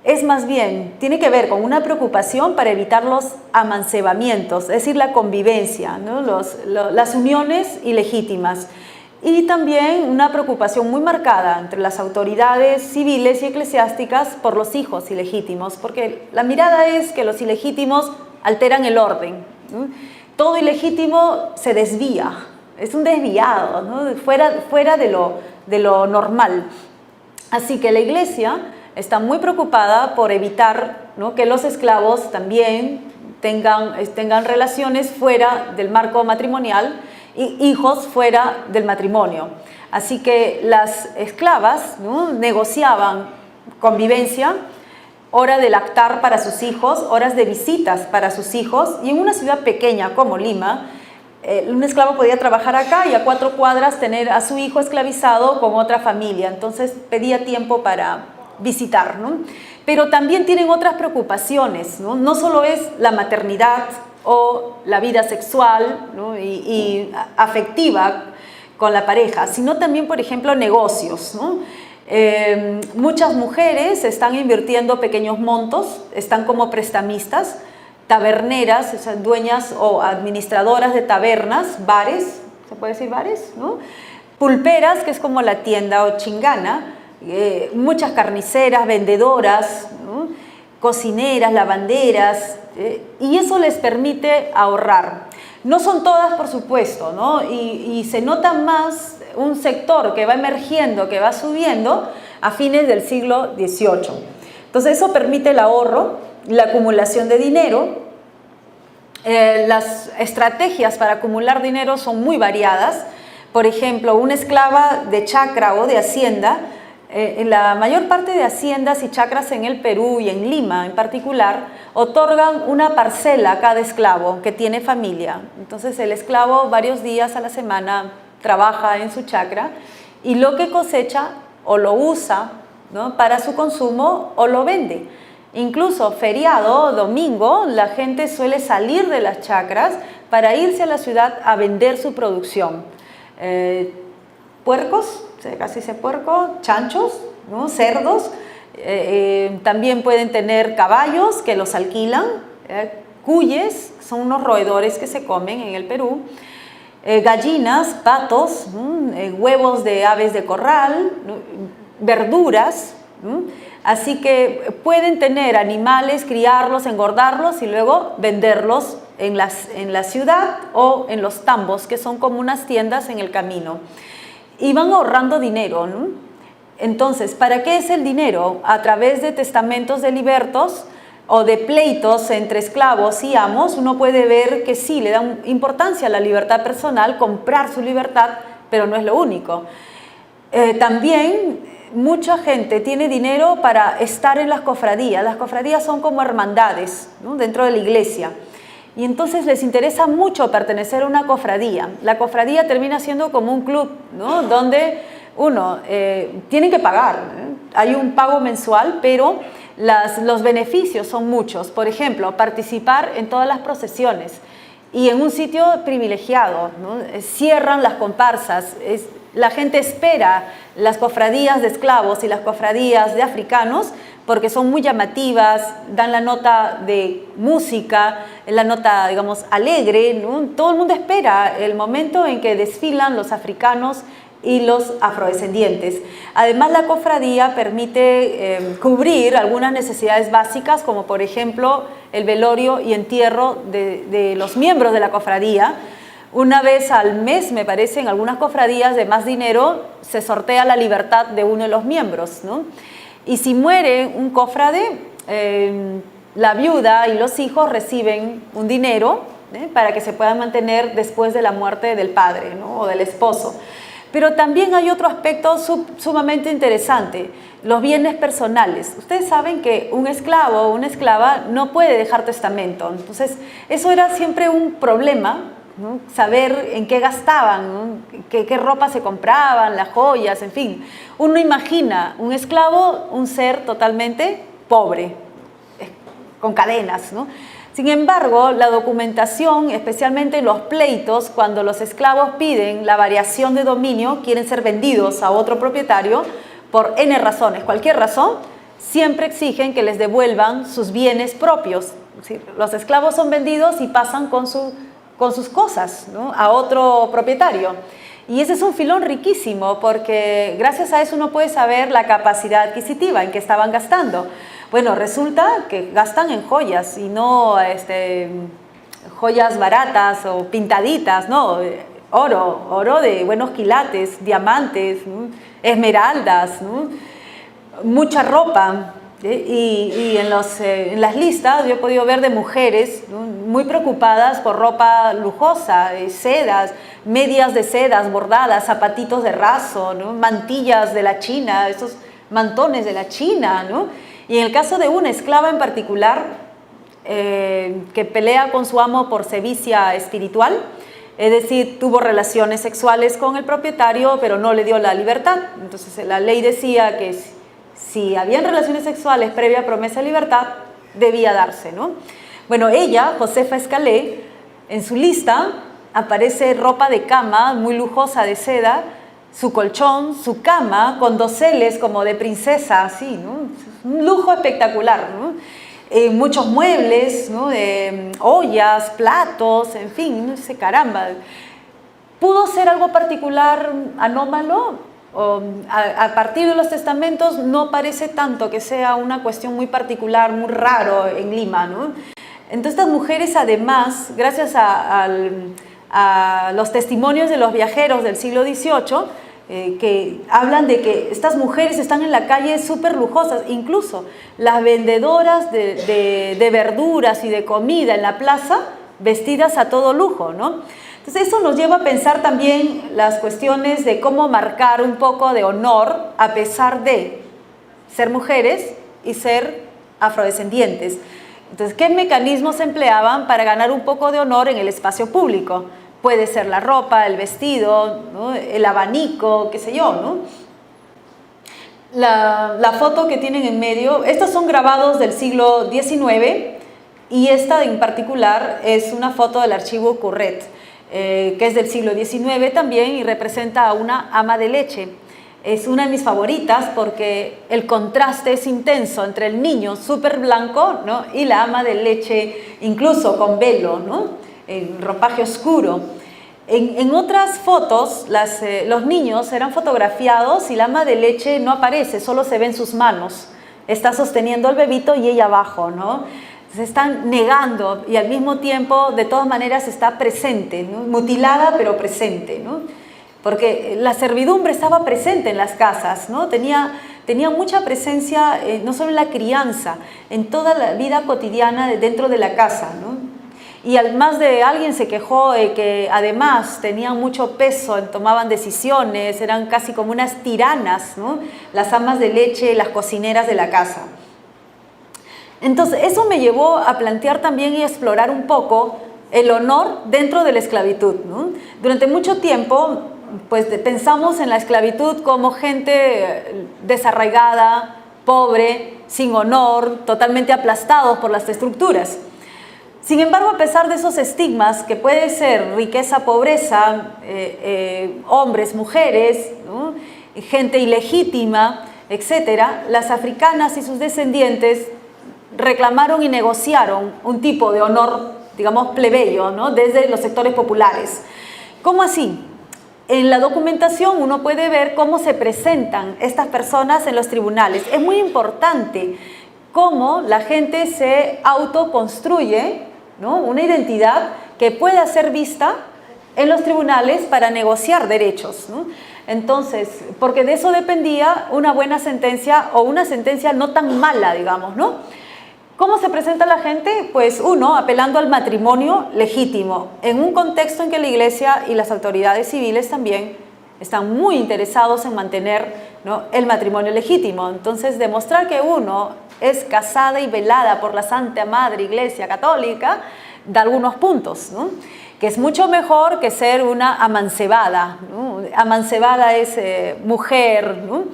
Es más bien, tiene que ver con una preocupación para evitar los amancebamientos, es decir, la convivencia, ¿no? Las uniones ilegítimas. Y también una preocupación muy marcada entre las autoridades civiles y eclesiásticas por los hijos ilegítimos, porque la mirada es que los ilegítimos alteran el orden, ¿no? Todo ilegítimo se desvía, es un desviado, ¿no? fuera de lo normal. Así que la iglesia está muy preocupada por evitar, ¿no? Que los esclavos también tengan relaciones fuera del marco matrimonial y hijos fuera del matrimonio. Así que las esclavas, ¿no? Negociaban convivencia, hora de lactar para sus hijos, horas de visitas para sus hijos, y en una ciudad pequeña como Lima, un esclavo podía trabajar acá y a 4 cuadras tener a su hijo esclavizado con otra familia, entonces pedía tiempo para visitar, ¿no? Pero también tienen otras preocupaciones, ¿no? No solo es la maternidad o la vida sexual, ¿no? y afectiva con la pareja, sino también, por ejemplo, negocios, ¿no? Muchas mujeres están invirtiendo pequeños montos, están como prestamistas, taberneras, o sea, dueñas o administradoras de tabernas, bares, ¿se puede decir bares? ¿No? Pulperas, que es como la tienda o chingana, muchas carniceras, vendedoras, ¿no? Cocineras, lavanderas, y eso les permite ahorrar. No son todas, por supuesto, ¿no? Y se nota más un sector que va emergiendo, que va subiendo a fines del siglo XVIII. Entonces eso permite el ahorro, la acumulación de dinero. Las estrategias para acumular dinero son muy variadas. Por ejemplo, una esclava de chacra o de hacienda, en la mayor parte de haciendas y chacras en el Perú y en Lima en particular, otorgan una parcela a cada esclavo que tiene familia. Entonces el esclavo varios días a la semana trabaja en su chacra y lo que cosecha o lo usa, ¿no? Para su consumo o lo vende. Incluso feriado, domingo, la gente suele salir de las chacras para irse a la ciudad a vender su producción. Puercos, casi dice puerco, chanchos, ¿no? Cerdos, también pueden tener caballos que los alquilan, cuyes, son unos roedores que se comen en el Perú, gallinas, patos, huevos de aves de corral, verduras, así que pueden tener animales, criarlos, engordarlos y luego venderlos en la ciudad o en los tambos, que son como unas tiendas en el camino. Y van ahorrando dinero, ¿no? Entonces, ¿para qué es el dinero? A través de testamentos de libertos o de pleitos entre esclavos y amos, uno puede ver que sí, le da importancia a la libertad personal, comprar su libertad, pero no es lo único. También mucha gente tiene dinero para estar en las cofradías. Las cofradías son como hermandades, ¿no? Dentro de la iglesia. Y entonces les interesa mucho pertenecer a una cofradía. La cofradía termina siendo como un club, ¿no? Donde uno tiene que pagar, ¿eh? Hay un pago mensual, pero los beneficios son muchos. Por ejemplo, participar en todas las procesiones y en un sitio privilegiado, ¿no? Cierran las comparsas, la gente espera las cofradías de esclavos y las cofradías de africanos porque son muy llamativas, dan la nota de música, la nota, digamos, alegre, ¿no? Todo el mundo espera el momento en que desfilan los africanos y los afrodescendientes. Además, la cofradía permite cubrir algunas necesidades básicas, como por ejemplo el velorio y entierro de los miembros de la cofradía. Una vez al mes, me parece, en algunas cofradías de más dinero, se sortea la libertad de uno de los miembros, ¿no? Y si muere un cofrade, la viuda y los hijos reciben un dinero para que se puedan mantener después de la muerte del padre, ¿no? O del esposo. Pero también hay otro aspecto sumamente interesante, los bienes personales. Ustedes saben que un esclavo o una esclava no puede dejar testamento. Entonces, eso era siempre un problema, ¿no? Saber en qué gastaban, ¿no? qué ropa se compraban, las joyas, en fin. Uno imagina un esclavo, un ser totalmente pobre, con cadenas, ¿no? Sin embargo, la documentación, especialmente los pleitos, cuando los esclavos piden la variación de dominio, quieren ser vendidos a otro propietario por N razones, cualquier razón, siempre exigen que les devuelvan sus bienes propios. Es decir, los esclavos son vendidos y pasan con sus cosas, ¿no? A otro propietario. Y ese es un filón riquísimo porque gracias a eso uno puede saber la capacidad adquisitiva en que estaban gastando. Bueno, resulta que gastan en joyas y no joyas baratas o pintaditas, no, oro de buenos quilates, diamantes, ¿no? Esmeraldas, ¿no? Mucha ropa. Y en las listas yo he podido ver de mujeres, ¿no? Muy preocupadas por ropa lujosa, sedas, medias de sedas bordadas, zapatitos de raso, ¿no? Mantillas de la China, esos mantones de la China, ¿no? Y en el caso de una esclava en particular que pelea con su amo por sevicia espiritual, es decir, tuvo relaciones sexuales con el propietario pero no le dio la libertad. Entonces la ley decía que si habían relaciones sexuales previa promesa de libertad, debía darse, ¿no? Bueno, ella, Josefa Escalé, en su lista aparece ropa de cama muy lujosa de seda, su colchón, su cama con doseles como de princesa, así, ¿no? Un lujo espectacular, ¿no? Muchos muebles, ¿no? Ollas, platos, en fin, no sé, caramba. ¿Pudo ser algo particular, anómalo? A partir de los testamentos no parece tanto que sea una cuestión muy particular, muy raro en Lima, ¿no? Entonces estas mujeres además, gracias a los testimonios de los viajeros del siglo XVIII, que hablan de que estas mujeres están en la calle súper lujosas, incluso las vendedoras de verduras y de comida en la plaza, vestidas a todo lujo, ¿no? Entonces eso nos lleva a pensar también las cuestiones de cómo marcar un poco de honor a pesar de ser mujeres y ser afrodescendientes. Entonces, ¿qué mecanismos se empleaban para ganar un poco de honor en el espacio público? Puede ser la ropa, el vestido, ¿no? El abanico, qué sé yo, ¿no? La foto que tienen en medio, estos son grabados del siglo XIX y esta en particular es una foto del archivo Curret, que es del siglo XIX también y representa a una ama de leche. Es una de mis favoritas porque el contraste es intenso entre el niño súper blanco, ¿no? Y la ama de leche incluso con velo, ¿no? En ropaje oscuro. En otras fotos los niños eran fotografiados y la ama de leche no aparece, solo se ven sus manos. Está sosteniendo al bebito y ella abajo, ¿no? Se están negando y al mismo tiempo de todas maneras está presente, ¿no? Mutilada pero presente, ¿no? Porque la servidumbre estaba presente en las casas, ¿no? Tenía mucha presencia no solo en la crianza, en toda la vida cotidiana dentro de la casa, ¿no? Y más de alguien se quejó de que además tenían mucho peso, tomaban decisiones, eran casi como unas tiranas, ¿no? Las amas de leche, las cocineras de la casa. Entonces, eso me llevó a plantear también y explorar un poco el honor dentro de la esclavitud, ¿no? Durante mucho tiempo, pues pensamos en la esclavitud como gente desarraigada, pobre, sin honor, totalmente aplastados por las estructuras. Sin embargo, a pesar de esos estigmas, que puede ser riqueza, pobreza, hombres, mujeres, ¿no?, gente ilegítima, etcétera, las africanas y sus descendientes reclamaron y negociaron un tipo de honor, digamos, plebeyo, ¿no?, desde los sectores populares. ¿Cómo así? En la documentación uno puede ver cómo se presentan estas personas en los tribunales. Es muy importante cómo la gente se autoconstruye, ¿no?, una identidad que pueda ser vista en los tribunales para negociar derechos, ¿no? Entonces, porque de eso dependía una buena sentencia o una sentencia no tan mala, digamos, ¿no? ¿Cómo se presenta la gente? Pues uno, apelando al matrimonio legítimo, en un contexto en que la Iglesia y las autoridades civiles también están muy interesados en mantener, ¿no?, el matrimonio legítimo. Entonces, demostrar que uno es casada y velada por la Santa Madre Iglesia Católica da algunos puntos, ¿no?, que es mucho mejor que ser una amancebada, ¿no? Amancebada es mujer, ¿no?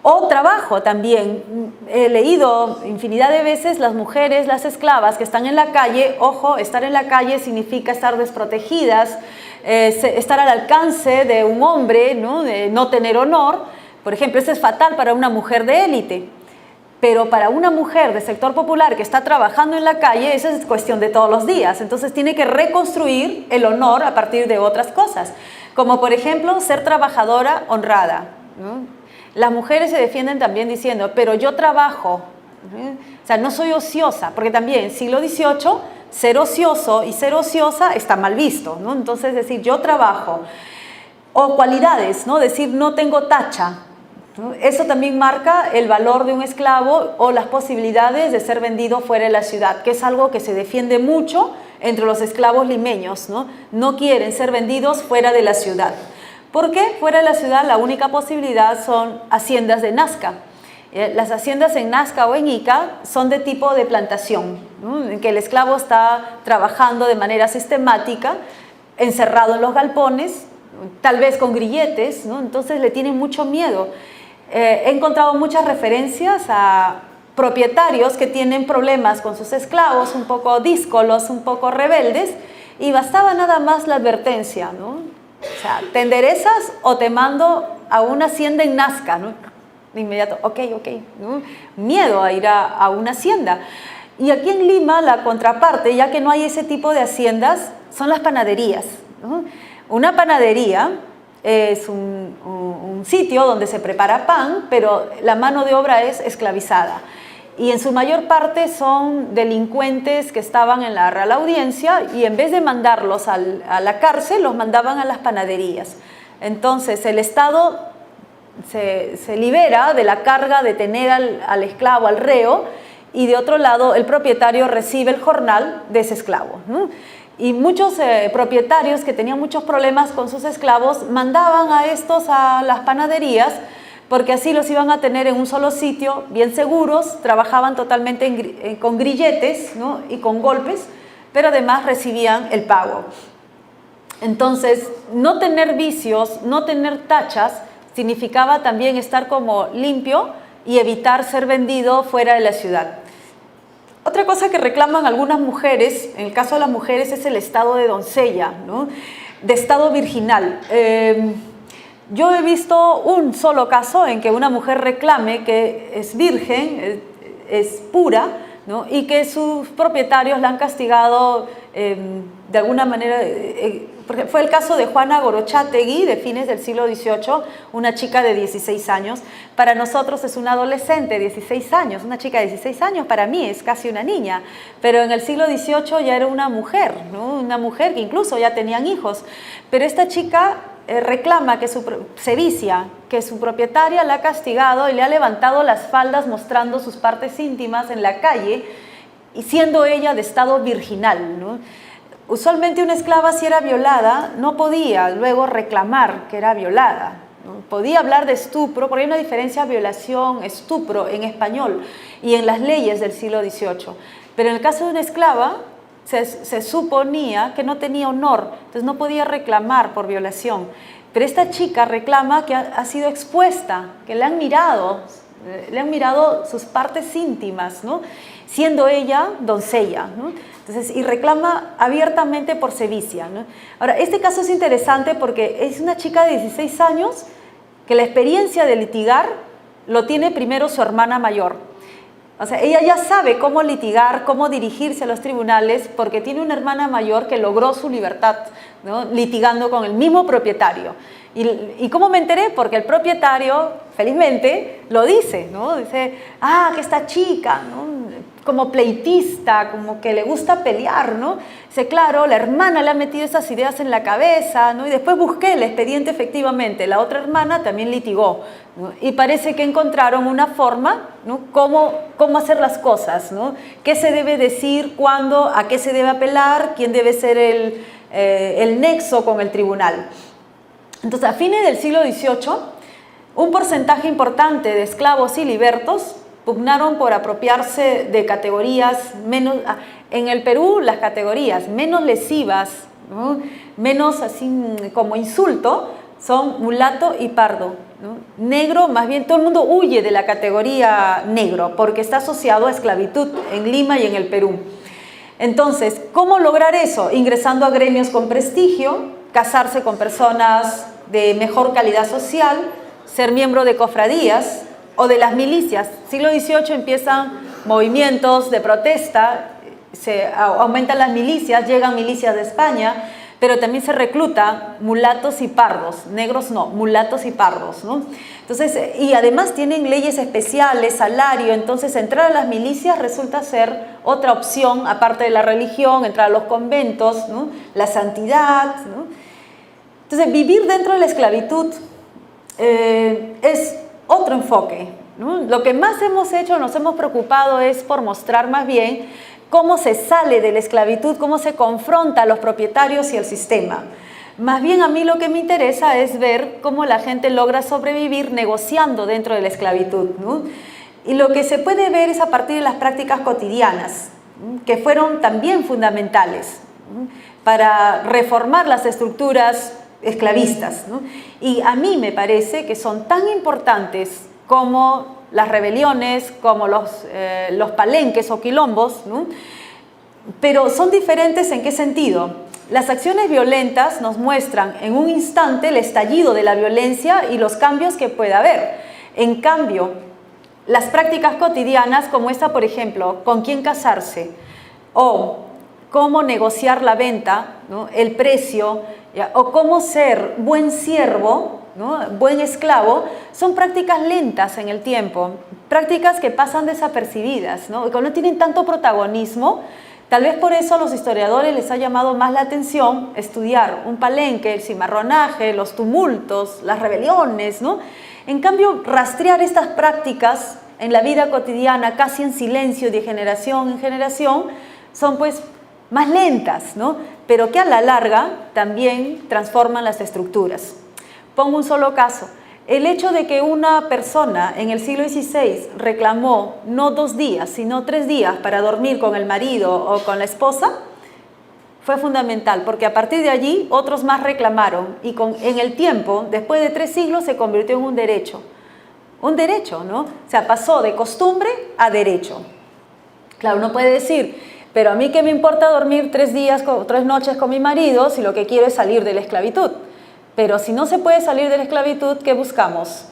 O trabajo también. He leído infinidad de veces las mujeres, las esclavas que están en la calle. Ojo, estar en la calle significa estar desprotegidas, estar al alcance de un hombre, ¿no?, de no tener honor. Por ejemplo, eso es fatal para una mujer de élite. Pero para una mujer de sector popular que está trabajando en la calle, eso es cuestión de todos los días. Entonces tiene que reconstruir el honor a partir de otras cosas. Como por ejemplo, ser trabajadora honrada, ¿no? Las mujeres se defienden también diciendo, pero yo trabajo, ¿no? O sea, no soy ociosa, porque también siglo XVIII, ser ocioso y ser ociosa está mal visto, ¿no? Entonces decir, yo trabajo. O cualidades, ¿no? Decir, no tengo tacha. Eso también marca el valor de un esclavo o las posibilidades de ser vendido fuera de la ciudad, que es algo que se defiende mucho entre los esclavos limeños, ¿no? No quieren ser vendidos fuera de la ciudad. ¿Por qué? Fuera de la ciudad la única posibilidad son haciendas de Nazca. Las haciendas en Nazca o en Ica son de tipo de plantación, ¿no?, en que el esclavo está trabajando de manera sistemática, encerrado en los galpones, tal vez con grilletes, ¿no? Entonces le tienen mucho miedo. He encontrado muchas referencias a propietarios que tienen problemas con sus esclavos, un poco díscolos, un poco rebeldes, y bastaba nada más la advertencia, ¿no? O sea, te enderezas o te mando a una hacienda en Nazca, ¿no? De inmediato, ok, ¿no? Miedo a ir a una hacienda. Y aquí en Lima la contraparte, ya que no hay ese tipo de haciendas, son las panaderías, ¿no? Una panadería es un sitio donde se prepara pan, pero la mano de obra es esclavizada. Y en su mayor parte son delincuentes que estaban en la Real Audiencia y en vez de mandarlos a la cárcel, los mandaban a las panaderías. Entonces el Estado se libera de la carga de tener al esclavo, al reo, y de otro lado el propietario recibe el jornal de ese esclavo, ¿no? Y muchos propietarios que tenían muchos problemas con sus esclavos mandaban a estos a las panaderías porque así los iban a tener en un solo sitio, bien seguros, trabajaban totalmente con grilletes, ¿no?, y con golpes, pero además recibían el pago. Entonces, no tener vicios, no tener tachas, significaba también estar como limpio y evitar ser vendido fuera de la ciudad. Otra cosa que reclaman algunas mujeres, en el caso de las mujeres, es el estado de doncella, ¿no?, de estado virginal. Yo he visto un solo caso en que una mujer reclame que es virgen, es pura, ¿no?, y que sus propietarios la han castigado de alguna manera. Porque fue el caso de Juana Gorochategui, de fines del siglo XVIII, una chica de 16 años. Para nosotros es una adolescente de 16 años, una chica de 16 años para mí es casi una niña, pero en el siglo XVIII ya era una mujer, ¿no?, una mujer que incluso ya tenían hijos. Pero esta chica reclama que se vicia, que su propietaria la ha castigado y le ha levantado las faldas mostrando sus partes íntimas en la calle, y siendo ella de estado virginal, ¿no? Usualmente una esclava, si era violada, no podía luego reclamar que era violada, ¿no? Podía hablar de estupro, porque hay una diferencia violación, estupro en español y en las leyes del siglo XVIII. Pero en el caso de una esclava, se suponía que no tenía honor, entonces no podía reclamar por violación. Pero esta chica reclama que ha sido expuesta, que le han mirado sus partes íntimas, ¿no? siendo ella doncella, ¿no? Entonces, y reclama abiertamente por sevicia, ¿no? Ahora, este caso es interesante porque es una chica de 16 años que la experiencia de litigar lo tiene primero su hermana mayor. O sea, ella ya sabe cómo litigar, cómo dirigirse a los tribunales, porque tiene una hermana mayor que logró su libertad, ¿no? Litigando con el mismo propietario. ¿Y cómo me enteré? Porque el propietario, felizmente, lo dice, ¿no? Dice, que esta chica, ¿no? Como pleitista, como que le gusta pelear, ¿no? Dice, claro, la hermana le ha metido esas ideas en la cabeza, ¿no? Y después busqué el expediente, efectivamente, la otra hermana también litigó, ¿no? Y parece que encontraron una forma, ¿no? Cómo hacer las cosas, ¿no? ¿Qué se debe decir, cuándo, a qué se debe apelar, quién debe ser el nexo con el tribunal? Entonces, a fines del siglo XVIII, un porcentaje importante de esclavos y libertos pugnaron por apropiarse de categorías menos, en el Perú las categorías menos lesivas, ¿no? Menos así como insulto, son mulato y pardo, ¿no? Negro, más bien todo el mundo huye de la categoría negro porque está asociado a esclavitud en Lima y en el Perú. Entonces, ¿cómo lograr eso? Ingresando a gremios con prestigio, casarse con personas de mejor calidad social, ser miembro de cofradías o de las milicias. Siglo XVIII empiezan movimientos de protesta, se aumentan las milicias, llegan milicias de España, pero también se recluta mulatos y pardos, negros no, mulatos y pardos, ¿no? Entonces, y además tienen leyes especiales, salario, entonces entrar a las milicias resulta ser otra opción, aparte de la religión, entrar a los conventos, ¿no? La santidad, ¿no? Entonces, vivir dentro de la esclavitud es otro enfoque, ¿no? Lo que más hemos hecho, nos hemos preocupado es por mostrar más bien cómo se sale de la esclavitud, cómo se confronta a los propietarios y el sistema. Más bien a mí lo que me interesa es ver cómo la gente logra sobrevivir negociando dentro de la esclavitud, ¿no? Y lo que se puede ver es a partir de las prácticas cotidianas, ¿no? Que fueron también fundamentales, ¿no? Para reformar las estructuras esclavistas, ¿no? Y a mí me parece que son tan importantes como las rebeliones, como los palenques o quilombos, ¿no? Pero son diferentes ¿en qué sentido? Las acciones violentas nos muestran en un instante el estallido de la violencia y los cambios que puede haber. En cambio, las prácticas cotidianas como esta, por ejemplo, con quién casarse o cómo negociar la venta, ¿no? El precio, o cómo ser buen siervo, ¿no? Buen esclavo, son prácticas lentas en el tiempo, prácticas que pasan desapercibidas, ¿no? Y que no tienen tanto protagonismo. Tal vez por eso a los historiadores les ha llamado más la atención estudiar un palenque, el cimarronaje, los tumultos, las rebeliones, ¿no? En cambio, rastrear estas prácticas en la vida cotidiana, casi en silencio, de generación en generación, son pues más lentas, ¿no? Pero que a la larga también transforman las estructuras. Pongo un solo caso. El hecho de que una persona en el siglo XVI reclamó no 2 días, sino 3 días para dormir con el marido o con la esposa, fue fundamental, porque a partir de allí otros más reclamaron y en el tiempo, después de 3 siglos, se convirtió en un derecho. Un derecho, ¿no? O sea, pasó de costumbre a derecho. Claro, uno puede decir, pero a mí qué me importa dormir 3 días, 3 noches con mi marido si lo que quiero es salir de la esclavitud. Pero si no se puede salir de la esclavitud, ¿qué buscamos?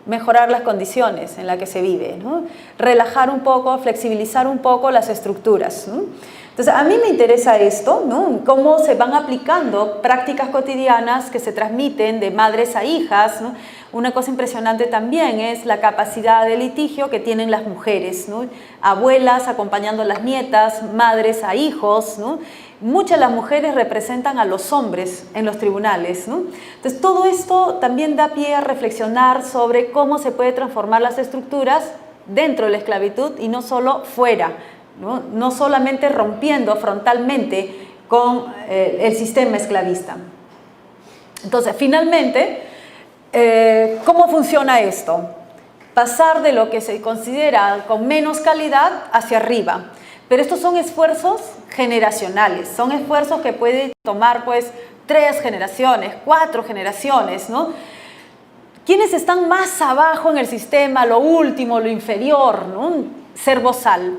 Mejorar las condiciones en las que se vive, ¿no? Relajar un poco, flexibilizar un poco las estructuras, ¿no? Entonces, a mí me interesa esto, ¿no? Cómo se van aplicando prácticas cotidianas que se transmiten de madres a hijas, ¿no? Una cosa impresionante también es la capacidad de litigio que tienen las mujeres, ¿no? Abuelas acompañando a las nietas, madres a hijos, ¿no? Muchas de las mujeres representan a los hombres en los tribunales, ¿no? Entonces, todo esto también da pie a reflexionar sobre cómo se puede transformar las estructuras dentro de la esclavitud y no solo fuera, ¿no? No solamente rompiendo frontalmente con el sistema esclavista. Entonces, finalmente, ¿cómo funciona esto? Pasar de lo que se considera con menos calidad hacia arriba. Pero estos son esfuerzos generacionales, son esfuerzos que pueden tomar pues 3 generaciones, 4 generaciones, ¿no? ¿Quiénes están más abajo en el sistema, lo último, lo inferior, ¿no? Ser bozal.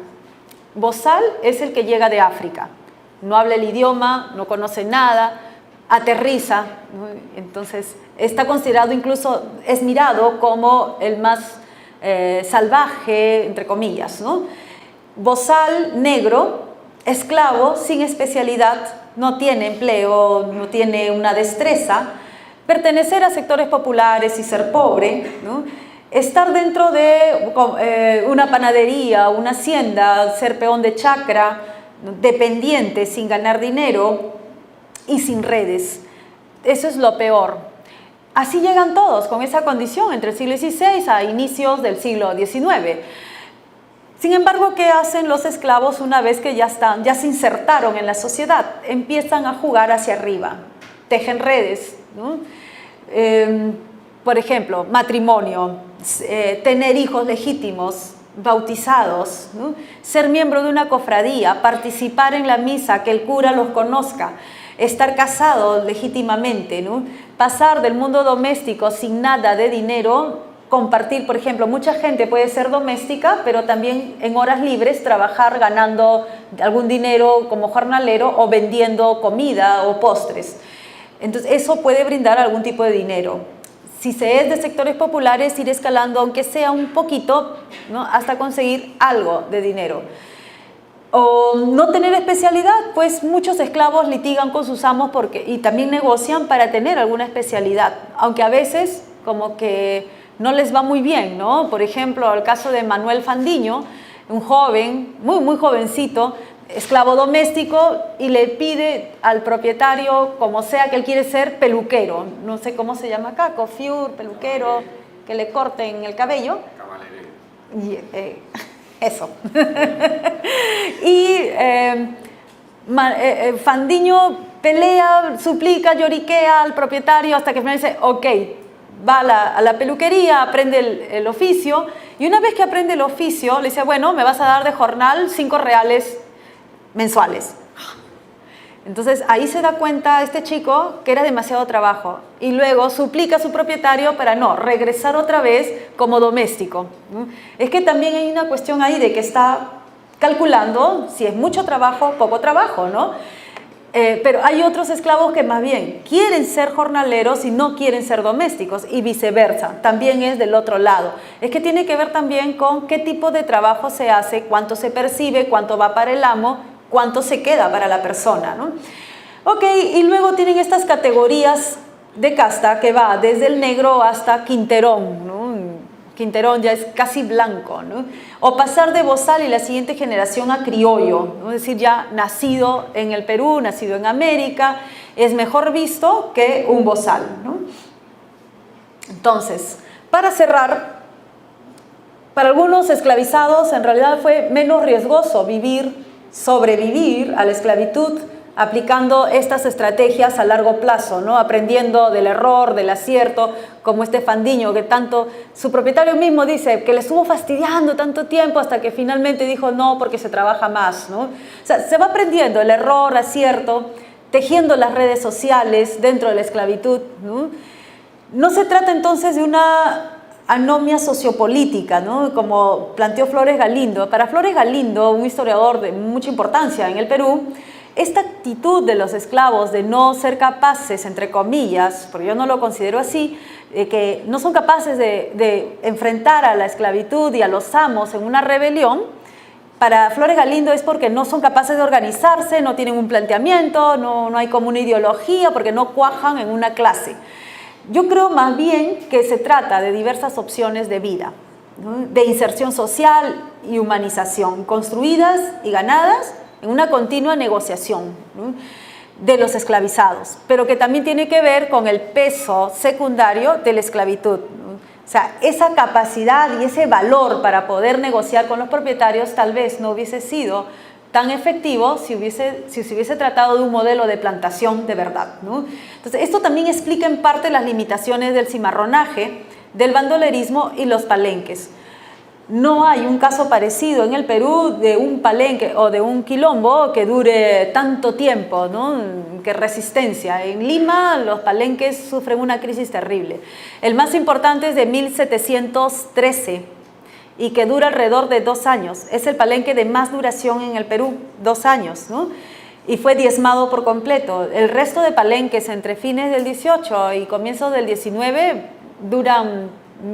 Bozal es el que llega de África, no habla el idioma, no conoce nada, aterriza, ¿no? Entonces está considerado, incluso es mirado como el más salvaje, entre comillas, ¿no? Bozal negro, esclavo, sin especialidad, no tiene empleo, no tiene una destreza, pertenecer a sectores populares y ser pobre, ¿no? Estar dentro de una panadería, una hacienda, ser peón de chacra, dependiente, sin ganar dinero y sin redes. Eso es lo peor. Así llegan todos, con esa condición, entre el siglo XVI a inicios del siglo XIX. Sin embargo, ¿qué hacen los esclavos una vez que ya se insertaron en la sociedad? Empiezan a jugar hacia arriba, tejen redes, ¿no? Por ejemplo, matrimonio, tener hijos legítimos, bautizados, ¿no? Ser miembro de una cofradía, participar en la misa, que el cura los conozca, estar casado legítimamente, ¿no? Pasar del mundo doméstico sin nada de dinero, compartir, por ejemplo, mucha gente puede ser doméstica, pero también en horas libres trabajar ganando algún dinero como jornalero o vendiendo comida o postres. Entonces, eso puede brindar algún tipo de dinero. Si se es de sectores populares, ir escalando, aunque sea un poquito, ¿no? Hasta conseguir algo de dinero. O no tener especialidad, pues muchos esclavos litigan con sus amos y también negocian para tener alguna especialidad, aunque a veces como que no les va muy bien, ¿no? Por ejemplo, el caso de Manuel Fandiño, un joven, muy jovencito, esclavo doméstico, y le pide al propietario, como sea, que él quiere ser peluquero, no sé cómo se llama acá, coiffure, peluquero, que le corten el cabello. Eso. Y Fandiño pelea, suplica, lloriquea al propietario hasta que finalmente dice, ok, va a la peluquería, aprende el oficio, y una vez que aprende el oficio, le dice, bueno, me vas a dar de jornal 5 reales mensuales. Entonces ahí se da cuenta este chico que era demasiado trabajo, y luego suplica a su propietario para no regresar otra vez como doméstico. Es que también hay una cuestión ahí de que está calculando si es mucho trabajo, poco trabajo, ¿no? Pero hay otros esclavos que más bien quieren ser jornaleros y no quieren ser domésticos, y viceversa, también es del otro lado. Es que tiene que ver también con qué tipo de trabajo se hace, cuánto se percibe, cuánto va para el amo, cuánto se queda para la persona, ¿no? Ok, y luego tienen estas categorías de casta que va desde el negro hasta Quinterón, ¿no? Quinterón ya es casi blanco, ¿no? O pasar de bozal y la siguiente generación a criollo, ¿no? Es decir, ya nacido en el Perú, nacido en América, es mejor visto que un bozal, ¿no? Entonces, para cerrar, para algunos esclavizados en realidad fue menos riesgoso sobrevivir a la esclavitud, aplicando estas estrategias a largo plazo, ¿no? Aprendiendo del error, del acierto, como este Fandiño, que tanto, su propietario mismo dice que le estuvo fastidiando tanto tiempo hasta que finalmente dijo no, porque se trabaja más, ¿no? O sea, se va aprendiendo el error, acierto, tejiendo las redes sociales dentro de la esclavitud, ¿no? No se trata entonces de una anomia sociopolítica, ¿no? Como planteó Flores Galindo. Para Flores Galindo, un historiador de mucha importancia en el Perú, esta actitud de los esclavos de no ser capaces, entre comillas, porque yo no lo considero así, que no son capaces de enfrentar a la esclavitud y a los amos en una rebelión, para Flores Galindo es porque no son capaces de organizarse, no tienen un planteamiento, no hay como una ideología, porque no cuajan en una clase. Yo creo más bien que se trata de diversas opciones de vida, ¿no? De inserción social y humanización, construidas y ganadas en una continua negociación, ¿no? De los esclavizados, pero que también tiene que ver con el peso secundario de la esclavitud, ¿no? O sea, esa capacidad y ese valor para poder negociar con los propietarios tal vez no hubiese sido tan efectivo si se hubiese tratado de un modelo de plantación de verdad, ¿no? Entonces, esto también explica en parte las limitaciones del cimarronaje, del bandolerismo y los palenques. No hay un caso parecido en el Perú de un palenque o de un quilombo que dure tanto tiempo, ¿no? Que resistencia. En Lima los palenques sufren una crisis terrible. El más importante es de 1713 y que dura alrededor de 2 años. Es el palenque de más duración en el Perú, 2 años, ¿no? Y fue diezmado por completo. El resto de palenques entre fines del 18 y comienzos del 19 duran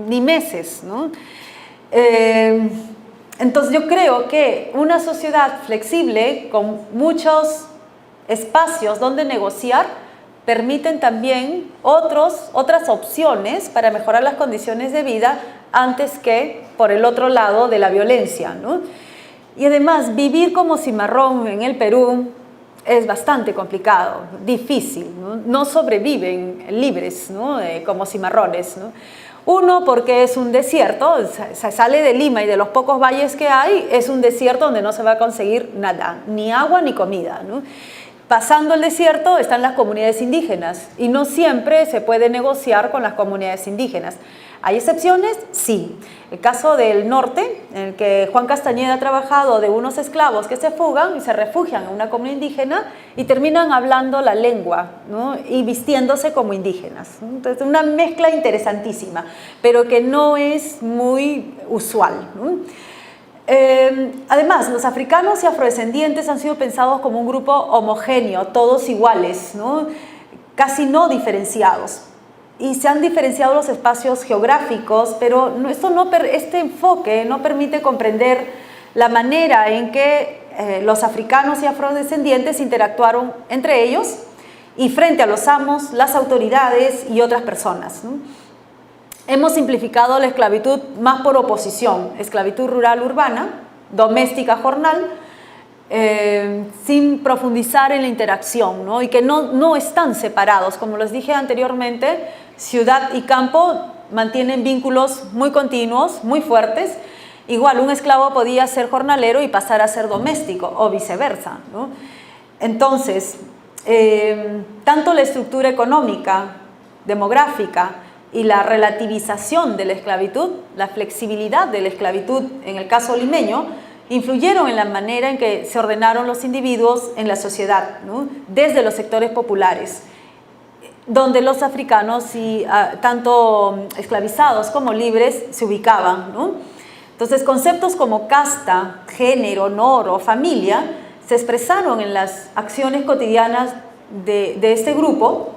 ni meses, ¿no? Entonces yo creo que una sociedad flexible con muchos espacios donde negociar permiten también otras opciones para mejorar las condiciones de vida antes que por el otro lado de la violencia, ¿no? Y además vivir como cimarrón en el Perú es bastante complicado, difícil, ¿no? No sobreviven libres, ¿no? Como cimarrones, ¿no? Uno, porque es un desierto, se sale de Lima y de los pocos valles que hay, es un desierto donde no se va a conseguir nada, ni agua ni comida, ¿no? Pasando el desierto están las comunidades indígenas y no siempre se puede negociar con las comunidades indígenas. ¿Hay excepciones? Sí. El caso del norte, en el que Juan Castañeda ha trabajado, de unos esclavos que se fugan y se refugian en una comunidad indígena y terminan hablando la lengua, ¿no? Y vistiéndose como indígenas, ¿no? Entonces, una mezcla interesantísima, pero que no es muy usual, ¿no? Además, los africanos y afrodescendientes han sido pensados como un grupo homogéneo, todos iguales, ¿no? Casi no diferenciados. Y se han diferenciado los espacios geográficos, pero este enfoque no permite comprender la manera en que los africanos y afrodescendientes interactuaron entre ellos y frente a los amos, las autoridades y otras personas, ¿no? Hemos simplificado la esclavitud más por oposición, esclavitud rural-urbana, doméstica jornal, sin profundizar en la interacción, ¿no? Y que no están separados. Como les dije anteriormente, ciudad y campo mantienen vínculos muy continuos, muy fuertes. Igual un esclavo podía ser jornalero y pasar a ser doméstico o viceversa, ¿no? Entonces, tanto la estructura económica, demográfica y la relativización de la esclavitud, la flexibilidad de la esclavitud en el caso limeño, influyeron en la manera en que se ordenaron los individuos en la sociedad, ¿no? Desde los sectores populares, donde los africanos, tanto esclavizados como libres, se ubicaban, ¿no? Entonces, conceptos como casta, género, honor o familia se expresaron en las acciones cotidianas de este grupo,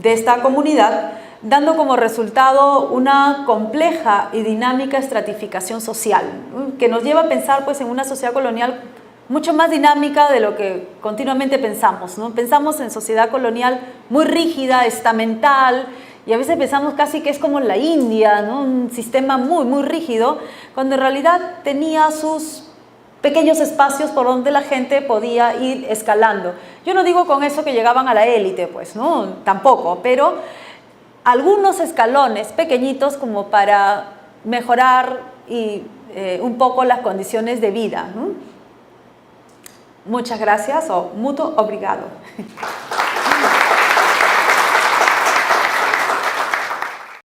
de esta comunidad, dando como resultado una compleja y dinámica estratificación social, ¿no? Que nos lleva a pensar pues, en una sociedad colonial mucho más dinámica de lo que continuamente pensamos, ¿no? Pensamos en sociedad colonial muy rígida, estamental, y a veces pensamos casi que es como la India, ¿no? Un sistema muy, muy rígido, cuando en realidad tenía sus pequeños espacios por donde la gente podía ir escalando. Yo no digo con eso que llegaban a la élite, pues, ¿no? Tampoco, pero algunos escalones pequeñitos como para mejorar un poco las condiciones de vida, ¿no? Muchas gracias o muito obrigado.